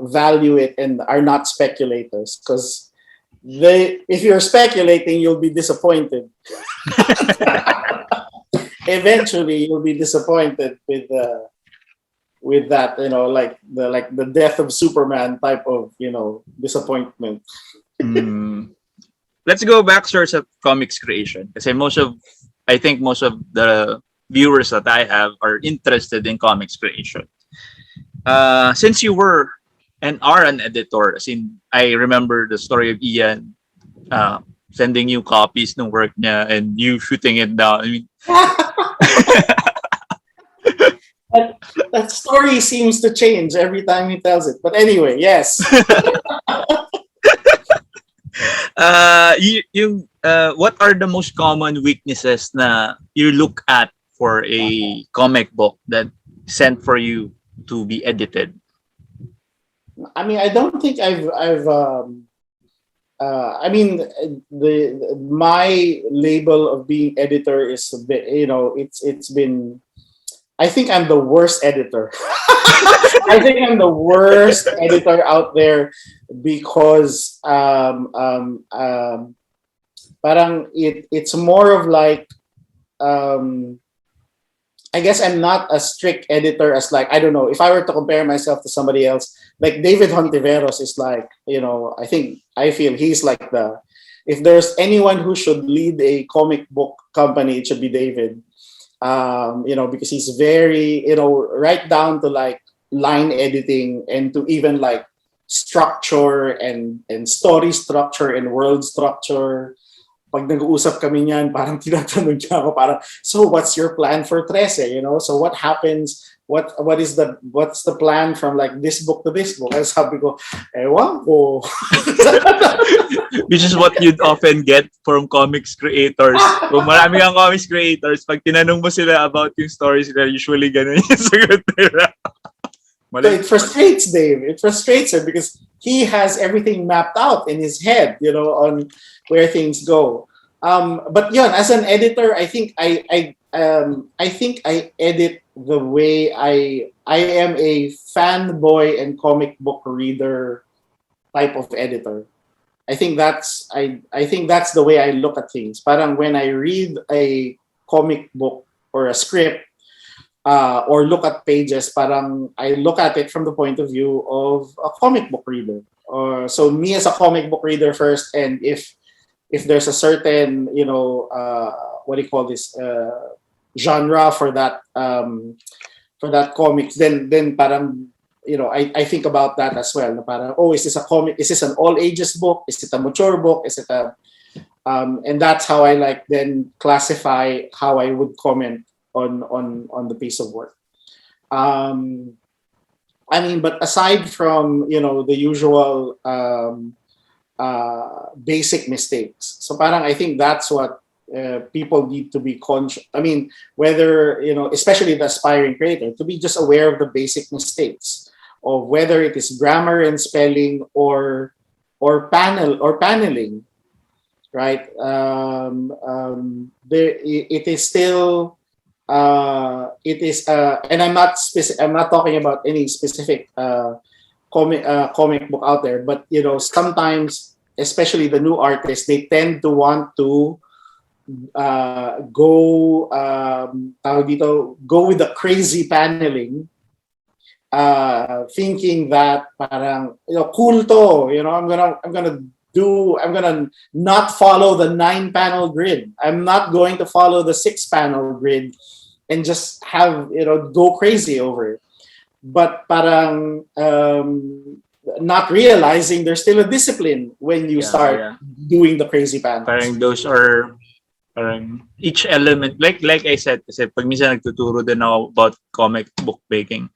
value it and are not speculators, because if you're speculating, you'll be disappointed. Eventually, you'll be disappointed with that, like the death of Superman type of disappointment. Let's go back source of comics creation. Kasi I think most of the viewers that I have are interested in comics creation. Since you were and are an editor, as in, I remember the story of Ian sending you copies ng work niya and you shooting it down. I mean, that story seems to change every time he tells it. But anyway, yes. What are the most common weaknesses na you look at for a comic book that sent for you to be edited? I mean, I don't think I mean, my label of being editor is a bit, it's been. I think I'm the worst editor. I think I'm the worst editor out there because parang it's more of like I guess I'm not a strict editor as, like, I don't know, if I were to compare myself to somebody else, like David Hontiveros is like, I feel he's like if there's anyone who should lead a comic book company, it should be David. Because he's very, right down to like line editing and to even like structure and story structure and world structure. Pag nag-uusap kami niyan, parang tinatanong niya ako, parang, so what's your plan for Trese? So what happens? What's the plan from like this book to this book? And sabi ko, ewan ko. Which is what you'd often get from comics creators. Kung marami kang comics creators, pag tinanong mo sila about yung stories nila, usually ganun yung sagot nila. So it frustrates Dave. It frustrates him because he has everything mapped out in his head, on where things go. But yeah, as an editor, I think I edit the way I am a fanboy and comic book reader type of editor. I think that's the way I look at things. Parang when I read a comic book or a script, or look at pages, parang I look at it from the point of view of a comic book reader. So me as a comic book reader first, and if there's a certain what do you call this genre for that comics, then parang I think about that as well. Parang, is this a comic? Is this an all ages book? Is it a mature book? Is it a and that's how I like then classify how I would comment on the piece of work. I mean, but aside from the usual basic mistakes, so parang I think that's what people need to be conscious. I mean, whether especially the aspiring creator, to be just aware of the basic mistakes of whether it is grammar and spelling or paneling, right? It is still. And I'm not talking about any specific comic book out there, but sometimes, especially the new artists, they tend to want to go with the crazy paneling, thinking that parang cool to, I'm gonna not follow the 9-panel grid. I'm not going to follow the 6-panel grid. and just have, go crazy over it. But parang not realizing there's still a discipline when you start doing the crazy panels. Parang those are parang each element, like I said, kasi pag minsan nagtuturo din ako about comic book making,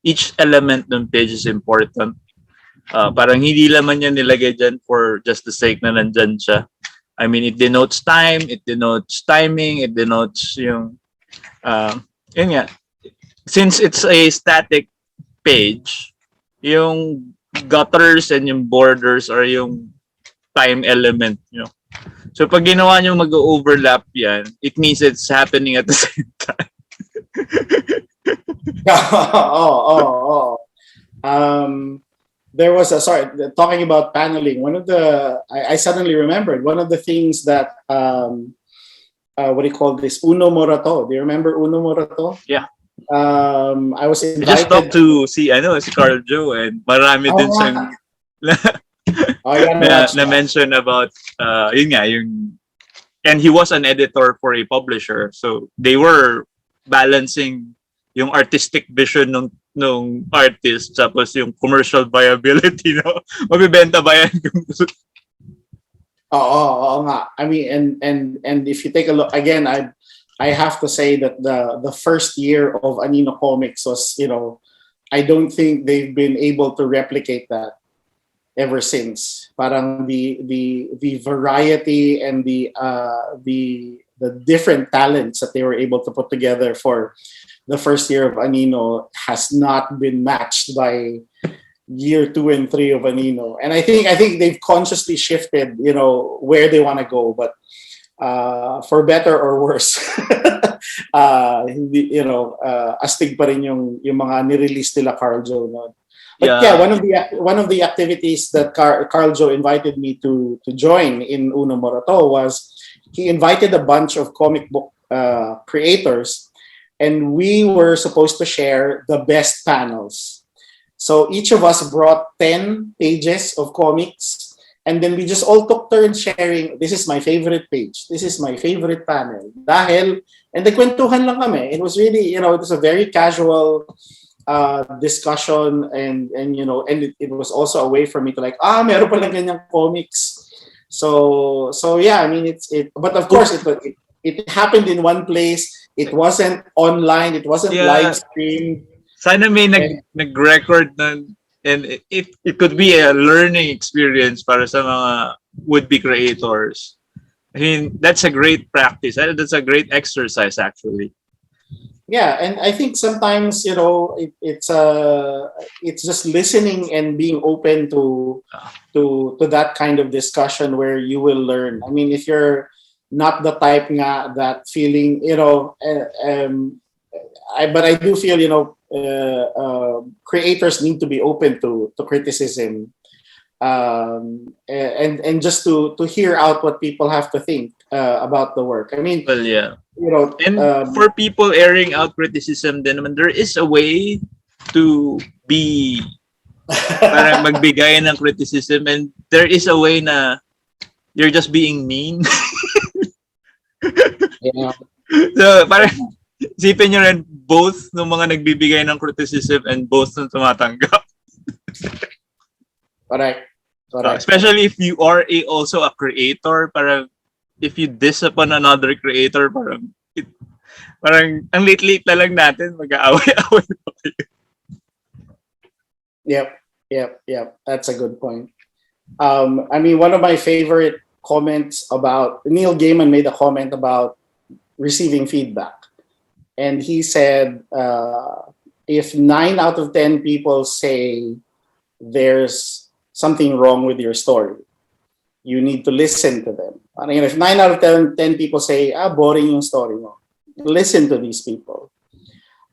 each element ng page is important. Parang hindi laman yan nilagay dyan for just the sake na nandyan siya. I mean, it denotes time, it denotes timing, it denotes yung yun nga. Since it's a static page, yung gutters and yung borders are yung time element, So pag ginawa nyo mag-overlap yan, it means it's happening at the same time. There was talking about paneling. I suddenly remembered one of the things that what do you call this? Uno Morato. Do you remember Uno Morato? Yeah. I was invited. I just talked to si Carl Joe, and marami din siyang na mention about yun nga, and he was an editor for a publisher, so they were balancing yung artistic vision nung artist tapos yung commercial viability, mabibenta ba yan? Oo nga. I mean, and if you take a look again, I have to say that the first year of Anino Comics was, I don't think they've been able to replicate that ever since. Parang the variety and the different talents that they were able to put together for the first year of Anino has not been matched by year 2 and 3 of Anino. And I think they've consciously shifted, where they want to go, but for better or worse. Astig pa rin yung mga nirelease nila Carl Joe noon. But one of the activities that Carl Joe invited me to join in Uno Morato was he invited a bunch of comic book creators, and we were supposed to share the best panels. So each of us brought 10 pages of comics, and then we just all took turns sharing, this is my favorite page, this is my favorite panel. And the Kwentuhan lang kami. It was really, it was a very casual discussion, and it was also a way for me to meron pala ganyang comics. So yeah, I mean but of course it happened in one place. It wasn't online, it wasn't live streamed. Sana may nag-record and it could be a learning experience para sa mga would-be creators. I mean, that's a great practice. That's a great exercise, actually. Yeah, and I think sometimes it's just listening and being open to that kind of discussion where you will learn. I mean, if you're not the type nga that feeling, but I do feel creators need to be open to criticism, and just to hear out what people have to think about the work. I mean, well, yeah. And for people airing out criticism, then there is a way to be parang magbigay ng criticism, and there is a way na you're just being mean. Yeah. So parang isipin nyo rin both ng mga nagbibigay ng criticism and both ng tumatanggap. Correct. Especially if you are also a creator, parang if you diss upon another creator, parang ang late-late na lang natin, mag-aaway-aaway pa kayo. Yep. That's a good point. I mean, one of my favorite comments about Neil Gaiman made a comment about receiving feedback. And he said, if 9 out of 10 people say there's something wrong with your story, you need to listen to them. I mean, if 9 out of 10 people say, boring yung story mo, listen to these people.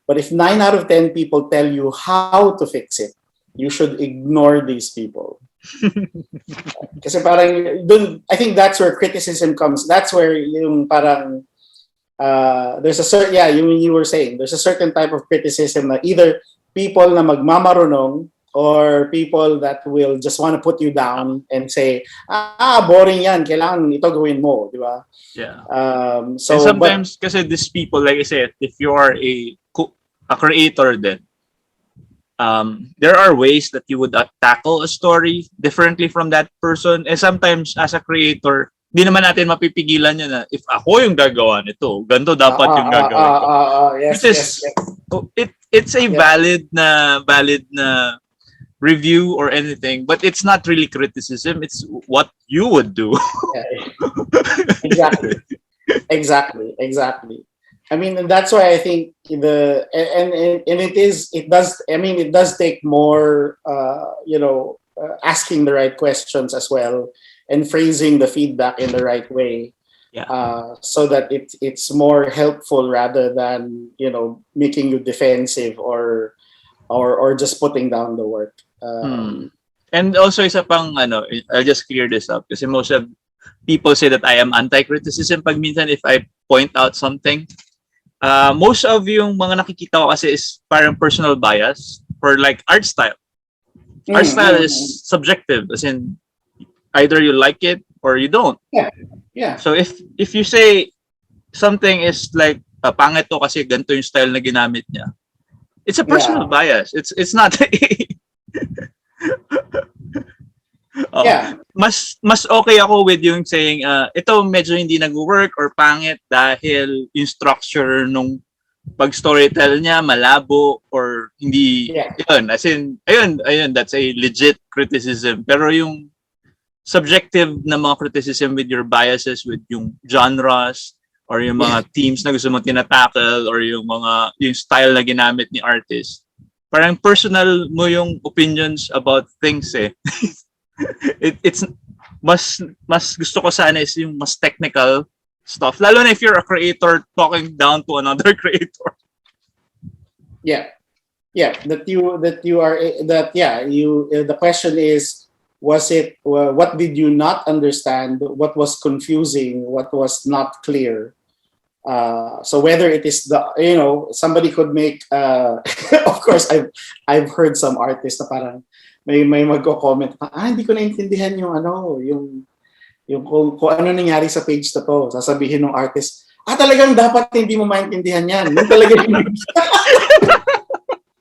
But if 9 out of 10 people tell you how to fix it, you should ignore these people. Kasi parang, I think that's where criticism comes. That's where yung parang, there's a certain, you were saying, there's a certain type of criticism na either people na magmamarunong or people that will just want to put you down and say, boring yan, kailangan ito gawin mo, di ba? Yeah. So, and sometimes, kasi these people, like I said, if you are a creator then, there are ways that you would tackle a story differently from that person. And sometimes, as a creator, di naman natin mapipigilan yun na if ako yung gagawa nito, ganito dapat yung gagawin ko. Yes, Which is, it's a valid na review or anything, but it's not really criticism. It's what you would do. Exactly. I mean, and that's why I think it does take more, asking the right questions as well and phrasing the feedback in the right way. So that it's more helpful rather than, making you defensive or just putting down the work. And also isa pang I'll just clear this up kasi most of people say that I am anti-criticism pag minsan if I point out something. Most of yung mga nakikita ko kasi is parang personal bias for like art style. Art style is subjective, as in either you like it or you don't. Yeah. So if you say something is like pangit to kasi ganito yung style na ginamit niya, it's a personal bias. It's not. Mas okay ako with yung saying ito medyo hindi nag-work or pangit dahil yung structure nung pag storytell niya malabo or hindi yun, as in ayun that's a legit criticism. Pero yung subjective na mga criticism with your biases with yung genres or yung mga themes na gusto mo tinatackle or yung style na ginamit ni artist, parang personal mo yung opinions about things eh. It's mas gusto ko sana is yung mas technical stuff, lalo na if you're a creator talking down to another creator. The question is, was it what did you not understand, what was confusing, what was not clear? So whether it is somebody could make of course I've heard some artists na parang may magko-comment hindi ko naintindihan yung kung ano nangyari sa page na to. Sasabihin ng artist, talagang dapat hindi mo maintindihan yan. Yung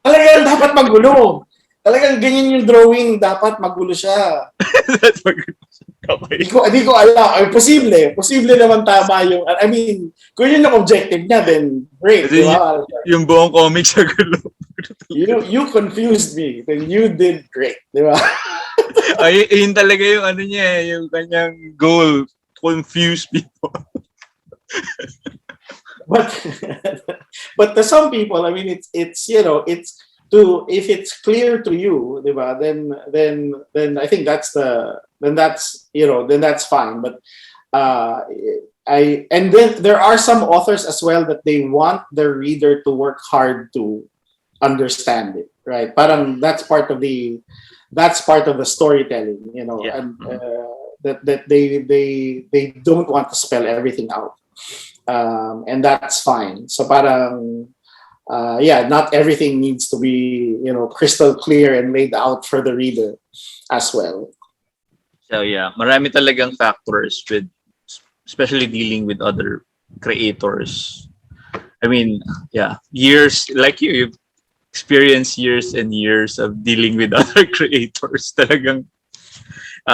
talagang dapat magulo. Talagang ganyan yung drawing, dapat magulo siya. Okay. Di ko alam. Posible naman tama yung, I mean, kung yun yung objective niya, then great. Diba? Yung buong comics sa gulo. You confused me. Then you did great. Di ba? Yun talaga yung niya, yung kanyang goal. Confuse people. But to some people, I mean, it's if it's clear to you, diba, then I think that's fine. But and then there are some authors as well that they want their reader to work hard to understand it, right? Parang that's part of the storytelling, and that they don't want to spell everything out, and that's fine. So parang not everything needs to be crystal clear and laid out for the reader as well. So marami talagang factors with especially dealing with other creators. I mean, years like you've experienced years and years of dealing with other creators. Talagang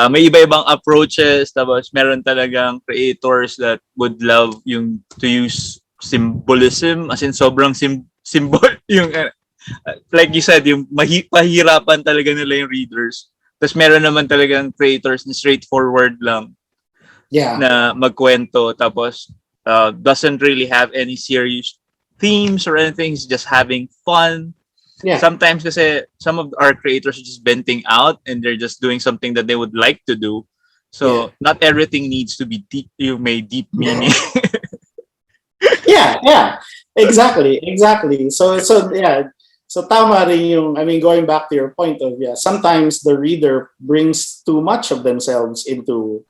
may iba-ibang approaches, tapos meron talagang creators that would love to use symbolism, as in sobrang symbol yung like you said, yung pahirapan talaga nila yung readers. Tapos meron naman talagang creators na straightforward lang na magkwento, tapos doesn't really have any serious themes or anything, he's just having fun. Sometimes kasi some of our creators are just venting out and they're just doing something that they would like to do. So not everything needs to be deep, deep meaning. Exactly. So tama rin yung, I mean, going back to your point of sometimes the reader brings too much of themselves into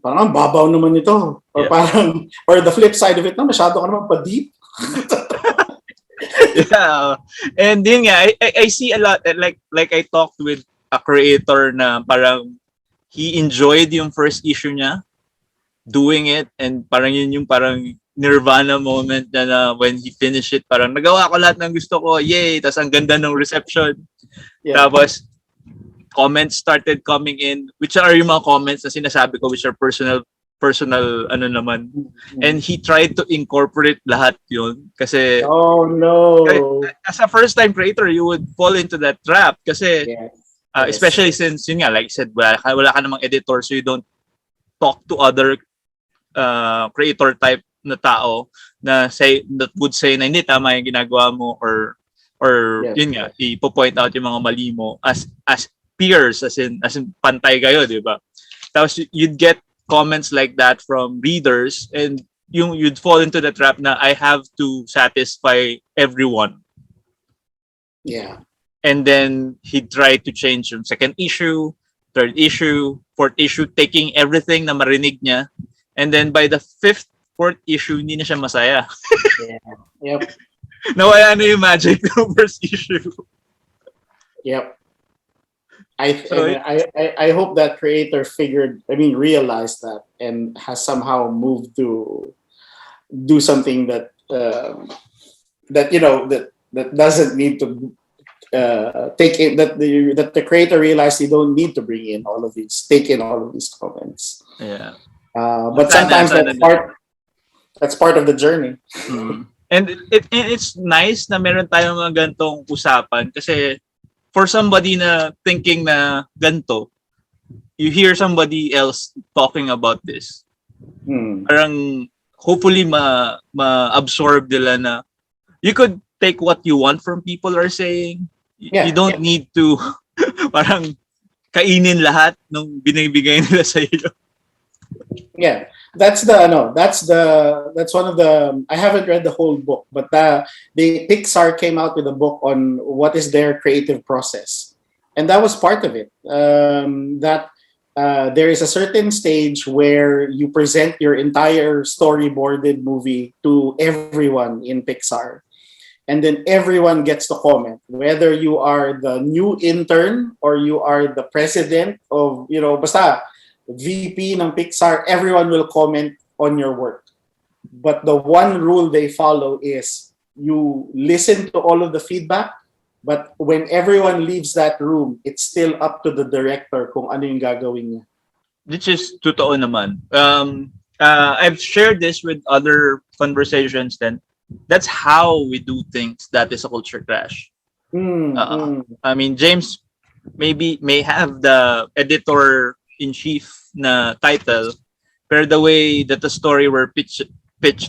parang babaw naman ito, or parang, or the flip side of it na masyado ka naman pa deep. Yeah. And yun nga, I see a lot, like I talked with a creator na parang he enjoyed yung first issue niya, doing it, and parang yun yung parang nirvana moment na when he finished it, parang nagawa ko lahat ng gusto ko, yay, tas ang ganda ng reception. Yeah. Tapos, comments started coming in, which are yung mga comments na sinasabi ko, which are personal ano naman. And he tried to incorporate lahat yun. Kasi, Oh no. as a first-time creator, you would fall into that trap. Kasi, Yes. especially since, yun nga, like I said, wala ka namang editor, so you don't talk to other creator type na tao that would say na hindi tama yung ginagawa mo, or Yes. yun nga, ipo-point out yung mga mali mo as peers, as in pantay kayo, di ba? Tapos you'd get comments like that from readers, and you'd fall into the trap na I have to satisfy everyone. Yeah. And then he'd try to change yung second issue, third issue, fourth issue, taking everything na marinig niya. And then by the fourth issue, hindi na siya masaya. Yeah. Yep. Nawala na yung magic ng first issue. Yep. I hope that creator realized that and has somehow moved to do something that doesn't need to take in, that the creator realized you don't need to take in all of these comments. Yeah. But sometimes that's part of the journey. And it's nice na meron tayong mga gantong usapan, kasi for somebody na thinking na ganto, you hear somebody else talking about this. Parang hopefully ma-absorb nila na you could take what you want from people are saying. You don't need to parang kainin lahat ng binibigay nila sa iyo. Yeah, that's one of the, I haven't read the whole book, but the Pixar came out with a book on what is their creative process, and that was part of it. There is a certain stage where you present your entire storyboarded movie to everyone in Pixar, and then everyone gets to comment, whether you are the new intern or you are the president of, basta VP ng Pixar, everyone will comment on your work. But the one rule they follow is you listen to all of the feedback, but when everyone leaves that room, it's still up to the director kung ano yung gagawin niya. Which is totoo naman. I've shared this with other conversations then. That's how we do things. That is a culture clash. I mean, James may have the editor-in-chief na title, pero the way that the story were pitched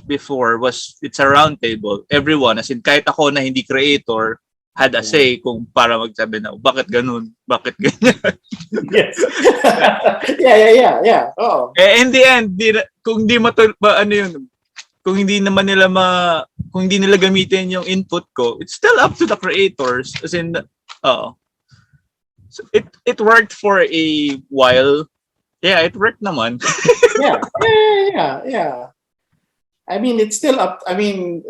before was, it's a round table. Everyone, as in kahit ako na hindi creator, had a say kung para magsabi na, bakit ganun? Bakit ganyan? Yes. Yeah. Oh. In the end, kung hindi nila gamitin yung input ko, it's still up to the creators. As in, so it worked for a while. Yeah, it worked naman. Yeah. I mean, it's still up. I mean,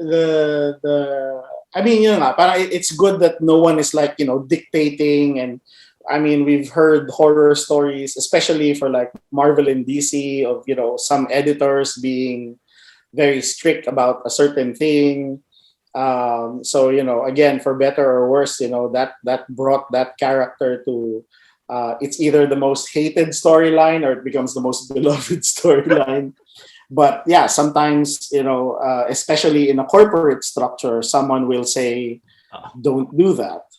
it's good that no one is dictating. And I mean, we've heard horror stories, especially for like Marvel and DC, of some editors being very strict about a certain thing. So again, for better or worse, that brought that character to it's either the most hated storyline or it becomes the most beloved storyline. But yeah, sometimes especially in a corporate structure, someone will say, "Don't do that."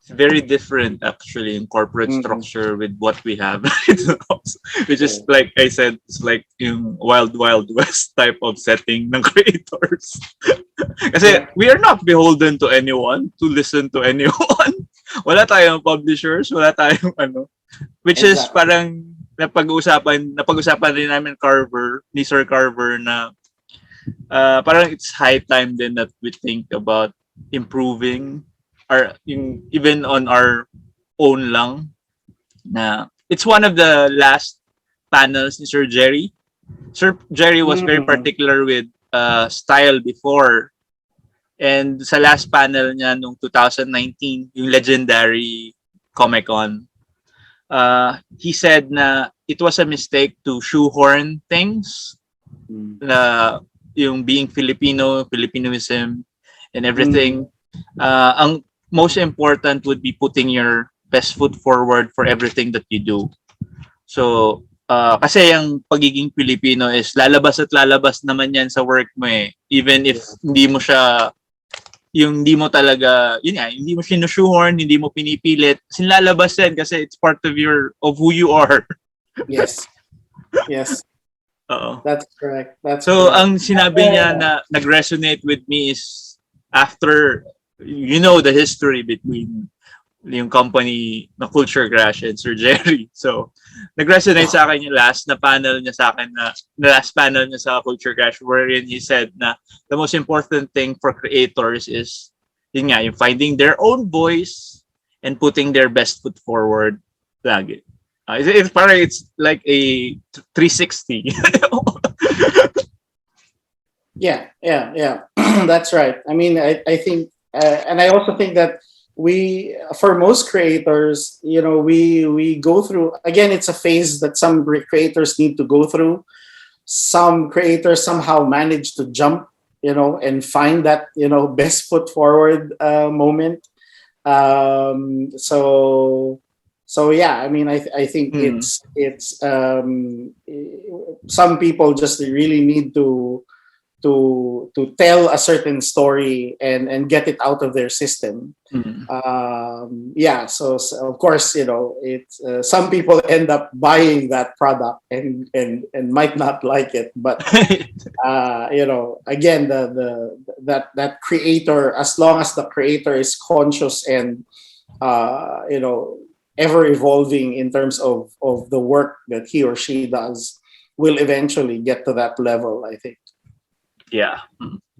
It's very different actually in corporate structure with what we have, which is like I said, it's like yung wild west type of setting ng creators. Kasi we are not beholden to anyone, to listen to anyone. Wala tayong publishers, wala tayong which is parang napag-usapan rin namin ni Sir Carver na parang it's high time din that we think about improving even on our own lang. Na it's one of the last panels ni Sir Jerry. Sir Jerry was very particular with style before. And sa last panel niya nung 2019, yung legendary Comic-Con, he said na it was a mistake to shoehorn things na yung being Filipino, Filipinoism, and everything. Ang most important would be putting your best foot forward for everything that you do. So, kasi yung pagiging Filipino is lalabas at lalabas naman yan sa work mo eh. Even if hindi mo siya, yung hindi mo talaga, yun nga, hindi mo sinushoehorn, hindi mo pinipilit, sinlalabas yan kasi it's part of who you are. Yes. Yes. Oo. That's correct. So, ang sinabi niya na nag-resonate with me is after, the history between yung company na Culture Crash and Sir Jerry. So, nag-resonate sa akin yung last panel niya sa Culture Crash wherein he said na the most important thing for creators is yun nga, yung finding their own voice and putting their best foot forward lagi. It's like a 360. Yeah. That's right. I mean, I think, and I also think that for most creators, we go through, again, it's a phase that some creators need to go through. Some creators somehow manage to jump, and find that, best foot forward moment. So yeah, I mean, I think it's some people just really need to tell a certain story and get it out of their system. So of course, it's some people end up buying that product and might not like it, but again, that creator, as long as the creator is conscious and ever evolving in terms of the work that he or she does, will eventually get to that level, I think. Yeah.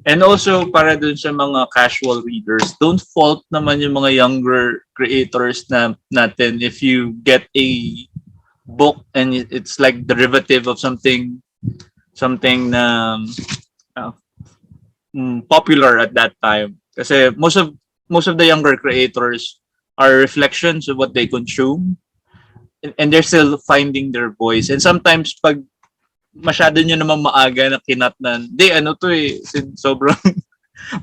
And also, para dun sa mga casual readers, don't fault naman yung mga younger creators natin if you get a book and it's like derivative of something na popular at that time. Kasi most of the younger creators are reflections of what they consume and they're still finding their voice. And sometimes pag masyado nyo naman maaga na kinatnan, sobrang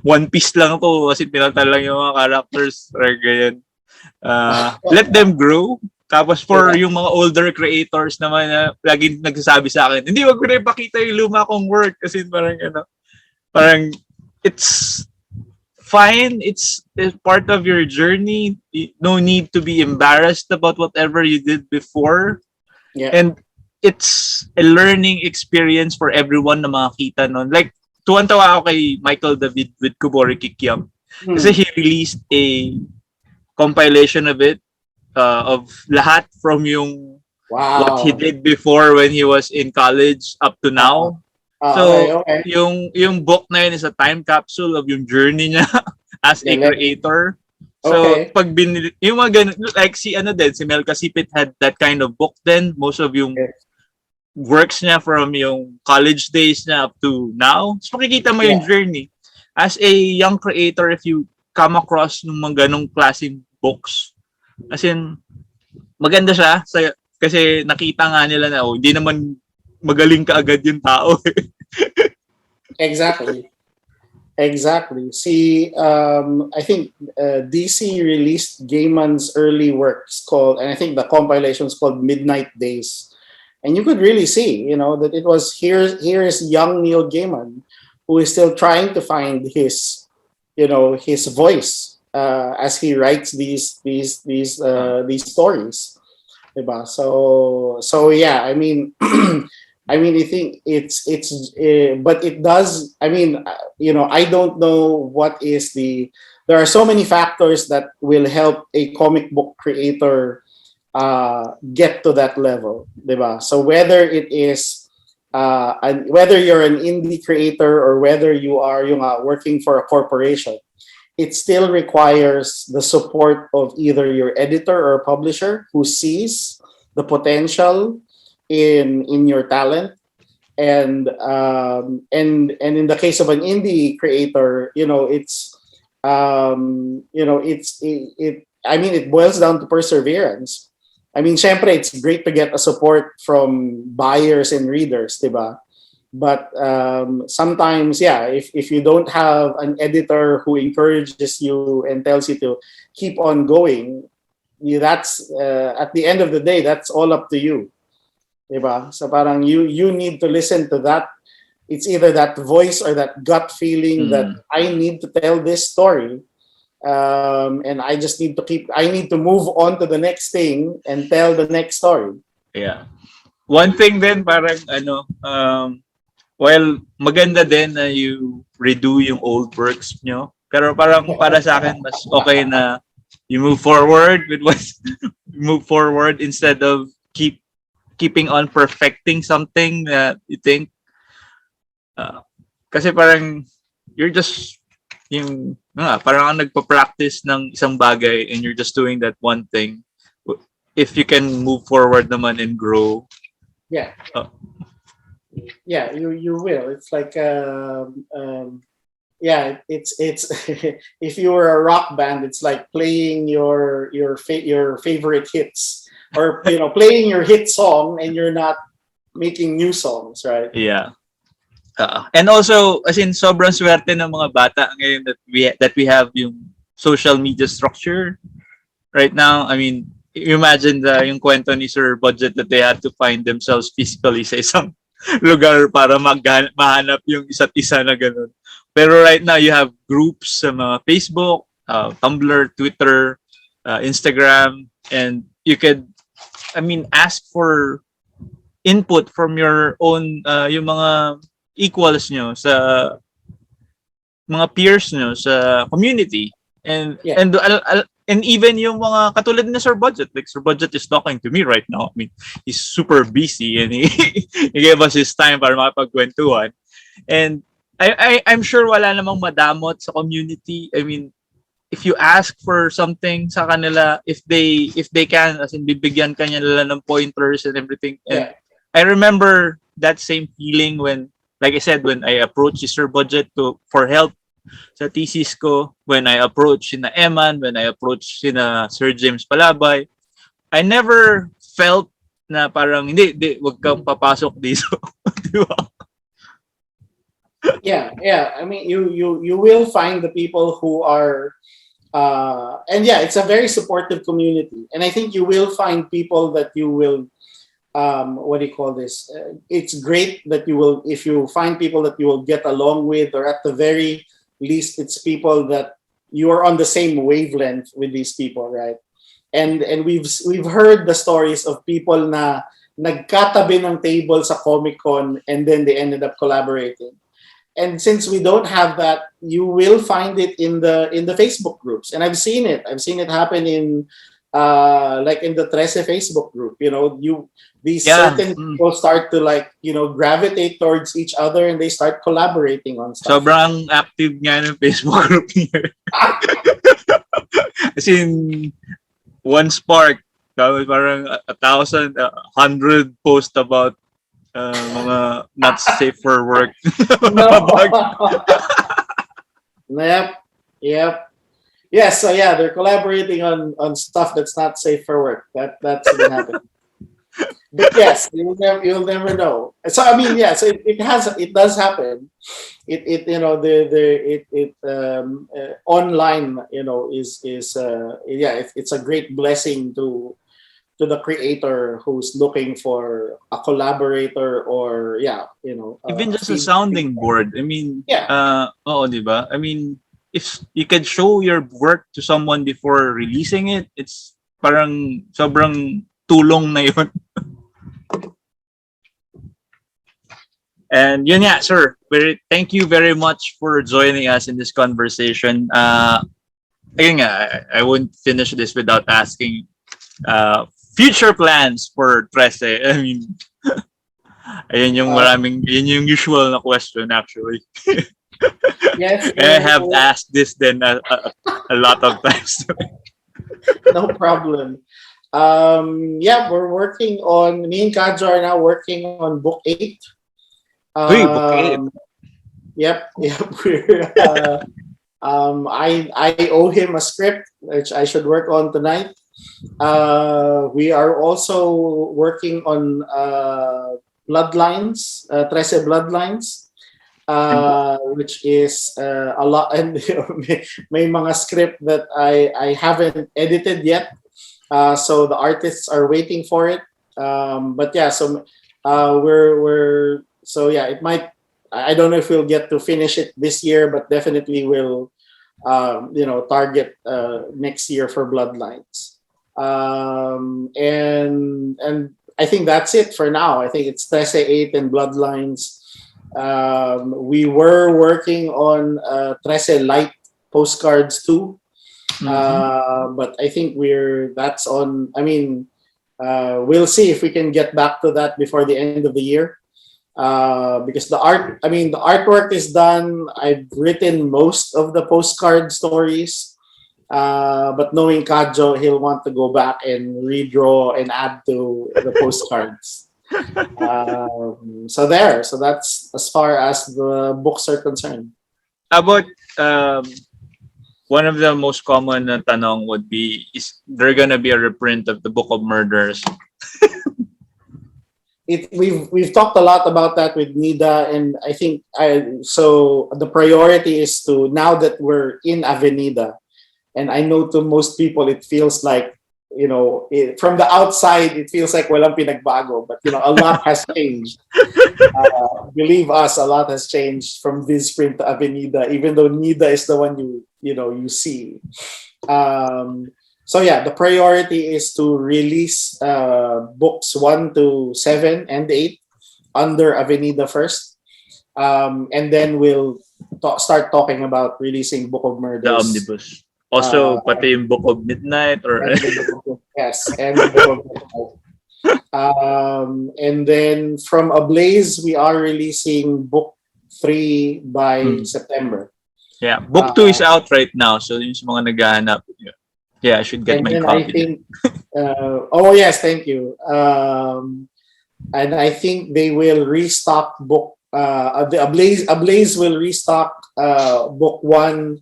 One Piece lang to kasi pinalitan lang yung mga characters or ganyan. Let them grow. Tapos for yung mga older creators naman na lagi nagsasabi sa akin, hindi, wag ko na ipakita yung luma kong work kasi parang it's fine. It's part of your journey. No need to be embarrassed about whatever you did before. Yeah. And it's a learning experience for everyone na makakita nun. Like, tuwan-tawa ako kay Michael David with Kubori Kikiam. Kasi he released a compilation of it, of lahat from yung what he did before when he was in college up to now. Okay. Yung book na yun is a time capsule of yung journey niya as a creator. So, pag binili, yung mga ganun, like si Mel Casipit had that kind of book then, most of yung works niya from yung college days niya up to now. So, makikita mo yung journey. As a young creator, if you come across ng mga ganong klaseng books, as in, maganda siya kasi nakita nga nila na, hindi naman magaling ka agad yung tao. Exactly. See, I think DC released Gaiman's early works called, and I think the compilation is called Midnight Days. And you could really see, that it was here is young Neil Gaiman who is still trying to find his voice as he writes these stories. Diba? So yeah, I mean, I think it's but it does. I mean, I don't know what is there are so many factors that will help a comic book creator get to that level, diba? So whether it is whether you're an indie creator or whether you are working for a corporation, it still requires the support of either your editor or publisher who sees the potential in your talent, and in the case of an indie creator, I mean, it boils down to perseverance. I mean, syempre, it's great to get a support from buyers and readers, diba? But sometimes, yeah, if you don't have an editor who encourages you and tells you to keep on going, that's at the end of the day, that's all up to you, diba? So parang you need to listen to that. It's either that voice or that gut feeling that I need to tell this story, and I just need to I need to move on to the next thing and tell the next story. Yeah. One thing then, parang while maganda din na you redo yung old works nyo, pero parang para sa akin, mas okay na you move forward with what move forward instead of keeping on perfecting something that you think. Kasi parang you're just parang nagpa-practice ng isang bagay and you're just doing that one thing. If you can move forward naman and grow. Yeah. Yeah, you will. It's like yeah, it's if you were a rock band, it's like playing your favorite hits, or playing your hit song and you're not making new songs, right? Yeah. And also, as in, sobrang swerte ng mga bata ngayon that we have yung social media structure right now. I mean, imagine yung kwento ni Sir Budjette that they had to find themselves physically sa isang lugar para mahanap yung isa't isa na ganun. Pero right now, you have groups sa mga Facebook, Tumblr, Twitter, Instagram, and you could, I mean, ask for input from your own, yung mga equals nyo sa mga peers nyo sa community. And Yeah. and even yung mga katulad na Sir Budjette, like Sir Budjette is talking to me right now. I mean, he's super busy and he gave us his time para makapagkwentuhan. And I'm sure wala namang madamot sa community. I mean, if you ask for something sa kanila, if they can, as in bibigyan ka nila ng pointers and everything. And Yeah. I remember that same feeling when, like I said, when I approached Sir Budjette for help sa thesis ko, when I approached sina Eman, when I approached sina Sir James Palabay, I never felt na parang hindi, wag kang papasok dito. Di ba? Yeah. I mean, you will find the people who are, and yeah, it's a very supportive community, and I think you will find people that you will, what do you call this? It's great that you will, if you find people that you will get along with, or at the very least, it's people that you are on the same wavelength with these people, right? And we've heard the stories of people na nagkatabi ng table sa Comic-Con and then they ended up collaborating. And since we don't have that, you will find it in the Facebook groups. And I've seen it happen in like in the Trese Facebook group. These certain people start to gravitate towards each other and they start collaborating on stuff. Sobrang active nga ng Facebook group niya. As in, one spark, parang 1,000, 100 posts about mga not safe for work. No. Yep. Yes, so yeah, they're collaborating on stuff that's not safe for work. That's gonna happen. But yes, you'll never know. So I mean, yeah, so it does happen. Online, it's a great blessing to the creator who's looking for a collaborator, or even just a sounding board. I mean, di ba? I mean, if you could show your work to someone before releasing it, it's parang sobrang tulong na yun. And yun nga, sir. Thank you very much for joining us in this conversation. Ayun nga, I won't finish this without asking future plans for Trese. I mean, yun yung usual na question actually. Yes. I have asked this then a lot of times. No problem. We're working on, me and Kadjo are now working on book 8. Uy, book 8. Yep. We're, I owe him a script which I should work on tonight. We are also working on Bloodlines, Trese Bloodlines, which is a lot, and may mga script that I haven't edited yet. So the artists are waiting for it. But yeah, so we're so yeah, it might. I don't know if we'll get to finish it this year, but definitely will. Target next year for Bloodlines. And I think that's it for now. I think it's Trese 8 and Bloodlines. We were working on Trese Light postcards too. But I think that's on. I mean, we'll see if we can get back to that before the end of the year. Because the artwork is done. I've written most of the postcard stories. But knowing Kadjo, he'll want to go back and redraw and add to the postcards. So that's as far as the books are concerned. About one of the most common na tanong would be, is there gonna be a reprint of the Book of Murders? We've talked a lot about that with Nida, and I think so the priority is to, now that we're in Avenida, and I know to most people it feels like, from the outside it feels like walang pinagbago, but a lot has changed. Believe us, a lot has changed from Visprint to Avenida, even though Nida is the one you see. So yeah, the priority is to release books 1 to 7 and 8 under Avenida first, and then we'll start talking about releasing Book of Murders. The omnibus. Also, pati yung Book of Midnight or yes, and the Book of Midnight. And then from Ablaze, we are releasing Book 3 by September. Yeah, Book 2 is out right now, so yung sa mga naghahanap. Yeah, I should get my copy. I think, oh yes, thank you. And I think they will restock book. The Ablaze will restock book 1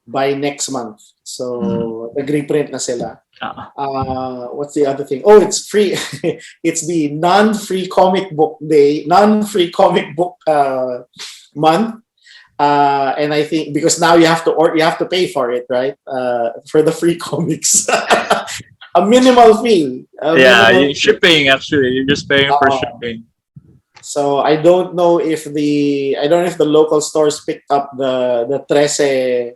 by next month. So nag-reprint na sila. What's the other thing? Oh, it's free. It's the non-free comic book day, non-free comic book month. And I think because now you have to pay for it, right? For the free comics, a minimal fee. Shipping actually, you're just paying for shipping. So I don't know if the local stores picked up the Trese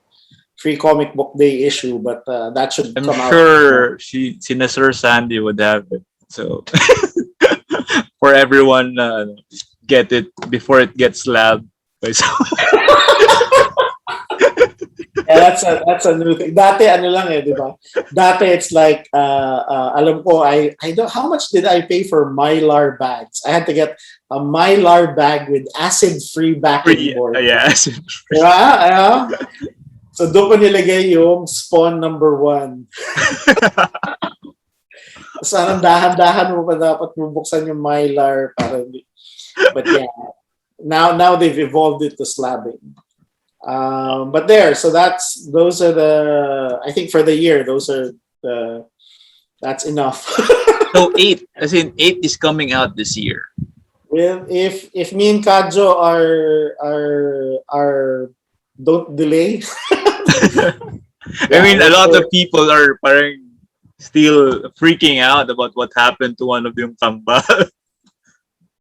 free comic book day issue, but that should come out. I'm sure Sina Sir Sandy would have it. So for everyone, get it before it gets slabbed. Yeah, that's a new thing. Dati ano lang di ba? Dati it's like alam ko I don't, how much did I pay for Mylar bags? I had to get a Mylar bag with acid-free backing board. Yeah, acid-free. Yeah. So doon ko nilagay yung Spawn number 1. Sana dahan-dahan mo pa dapat bubuksan yung Mylar para but yeah. Now they've evolved it to slabbing. But so those are the, I think for the year, that's enough. So 8, as in 8 is coming out this year. Well, if me and Kadjo are don't delay. I mean, a lot of people are still freaking out about what happened to one of yung kambal.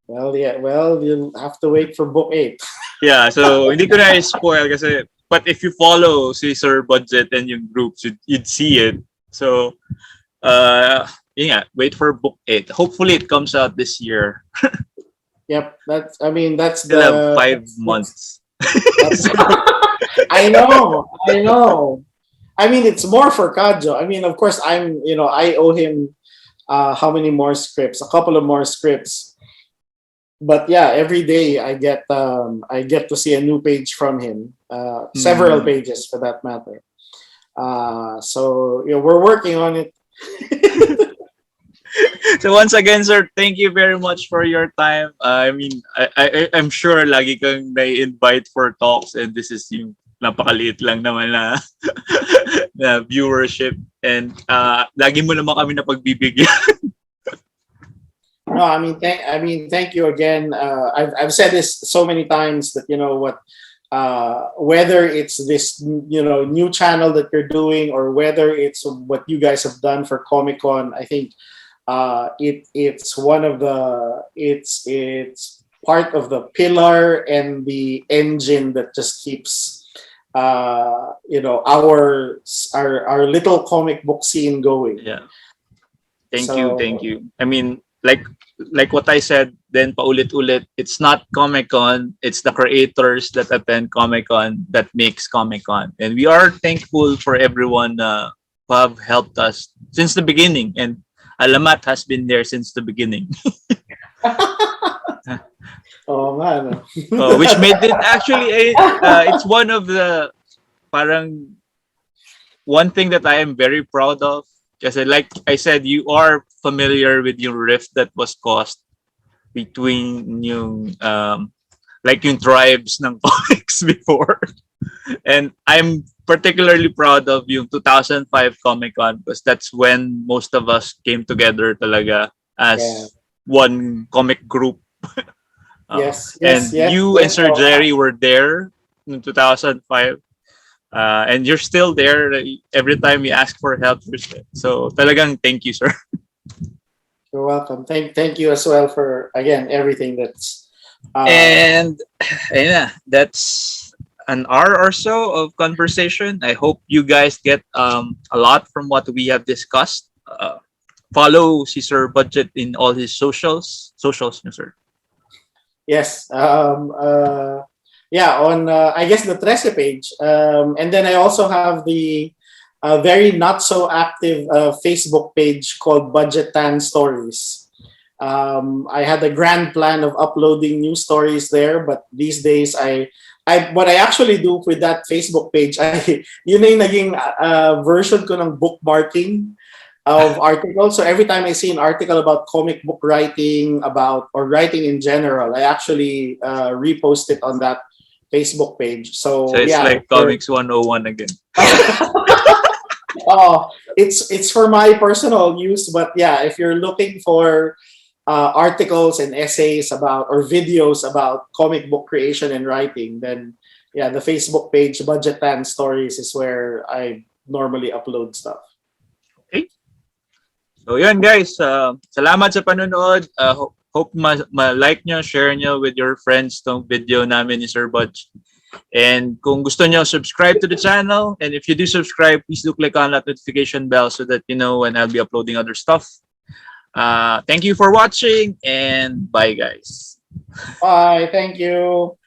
Well, you'll have to wait for book 8. Yeah, so hindi ko na spoil kasi, but if you follow si Sir Budjette and yung groups, you'd see it. So, wait for book 8. Hopefully it comes out this year. Yep, that's Still have 5 months. I know. I mean, it's more for Kadjo. I mean, of course, I owe him how many more scripts? A couple of more scripts. But yeah, every day I get to see a new page from him, several pages for that matter. So we're working on it. So once again, sir, thank you very much for your time. I mean, I'm sure lagi kang na-invite for talks and this is yung napakaliit lang naman na, na viewership and lagi mo naman kami na pagbibigyan. No, I mean, thank you again. I've said this so many times that whether it's this new channel that you're doing or whether it's what you guys have done for Comic Con, I think it's one of the it's part of the pillar and the engine that just keeps our little comic book scene going. Yeah. Thank you. I mean, like what I said, then paulit-ulit, it's not Comic-Con, it's the creators that attend Comic-Con that makes Comic-Con. And we are thankful for everyone who have helped us since the beginning. And Alamat has been there since the beginning. Oh man. Which made it actually, it's one of the, parang, one thing that I am very proud of. Kasi like I said, you are familiar with yung rift that was caused between yung yung tribes ng comics before. And I'm particularly proud of yung 2005 Comic Con because that's when most of us came together talaga as one comic group. Yes. You and Sir Jerry were there in 2005. And you're still there every time you ask for help. So talagang thank you, sir. You're welcome. Thank you as well for again everything that's. And yeah, that's an hour or so of conversation. I hope you guys get a lot from what we have discussed. Follow si Sir Budjette in all his socials, no, sir. Yes. On I guess the Trese page, and then I also have the very not so active Facebook page called Budjette Tan Stories. I had a grand plan of uploading new stories there, but these days what I actually do with that Facebook page, yun na yung naging version ko ng bookmarking of articles. So every time I see an article about comic book writing or writing in general, I actually repost it on that Facebook page. So it's like Comics 101 again. It's for my personal use, but yeah, if you're looking for articles and essays about or videos about comic book creation and writing, then yeah, the Facebook page Budjette Tan Stories is where I normally upload stuff. Okay. So yun guys, salamat sa panonood. Hope ma-like nyo, share nyo with your friends tong video namin ni Sir Budge. And kung gusto nyo, subscribe to the channel. And if you do subscribe, please do click on that notification bell so that you know when I'll be uploading other stuff. Thank you for watching and bye guys. Bye. Thank you.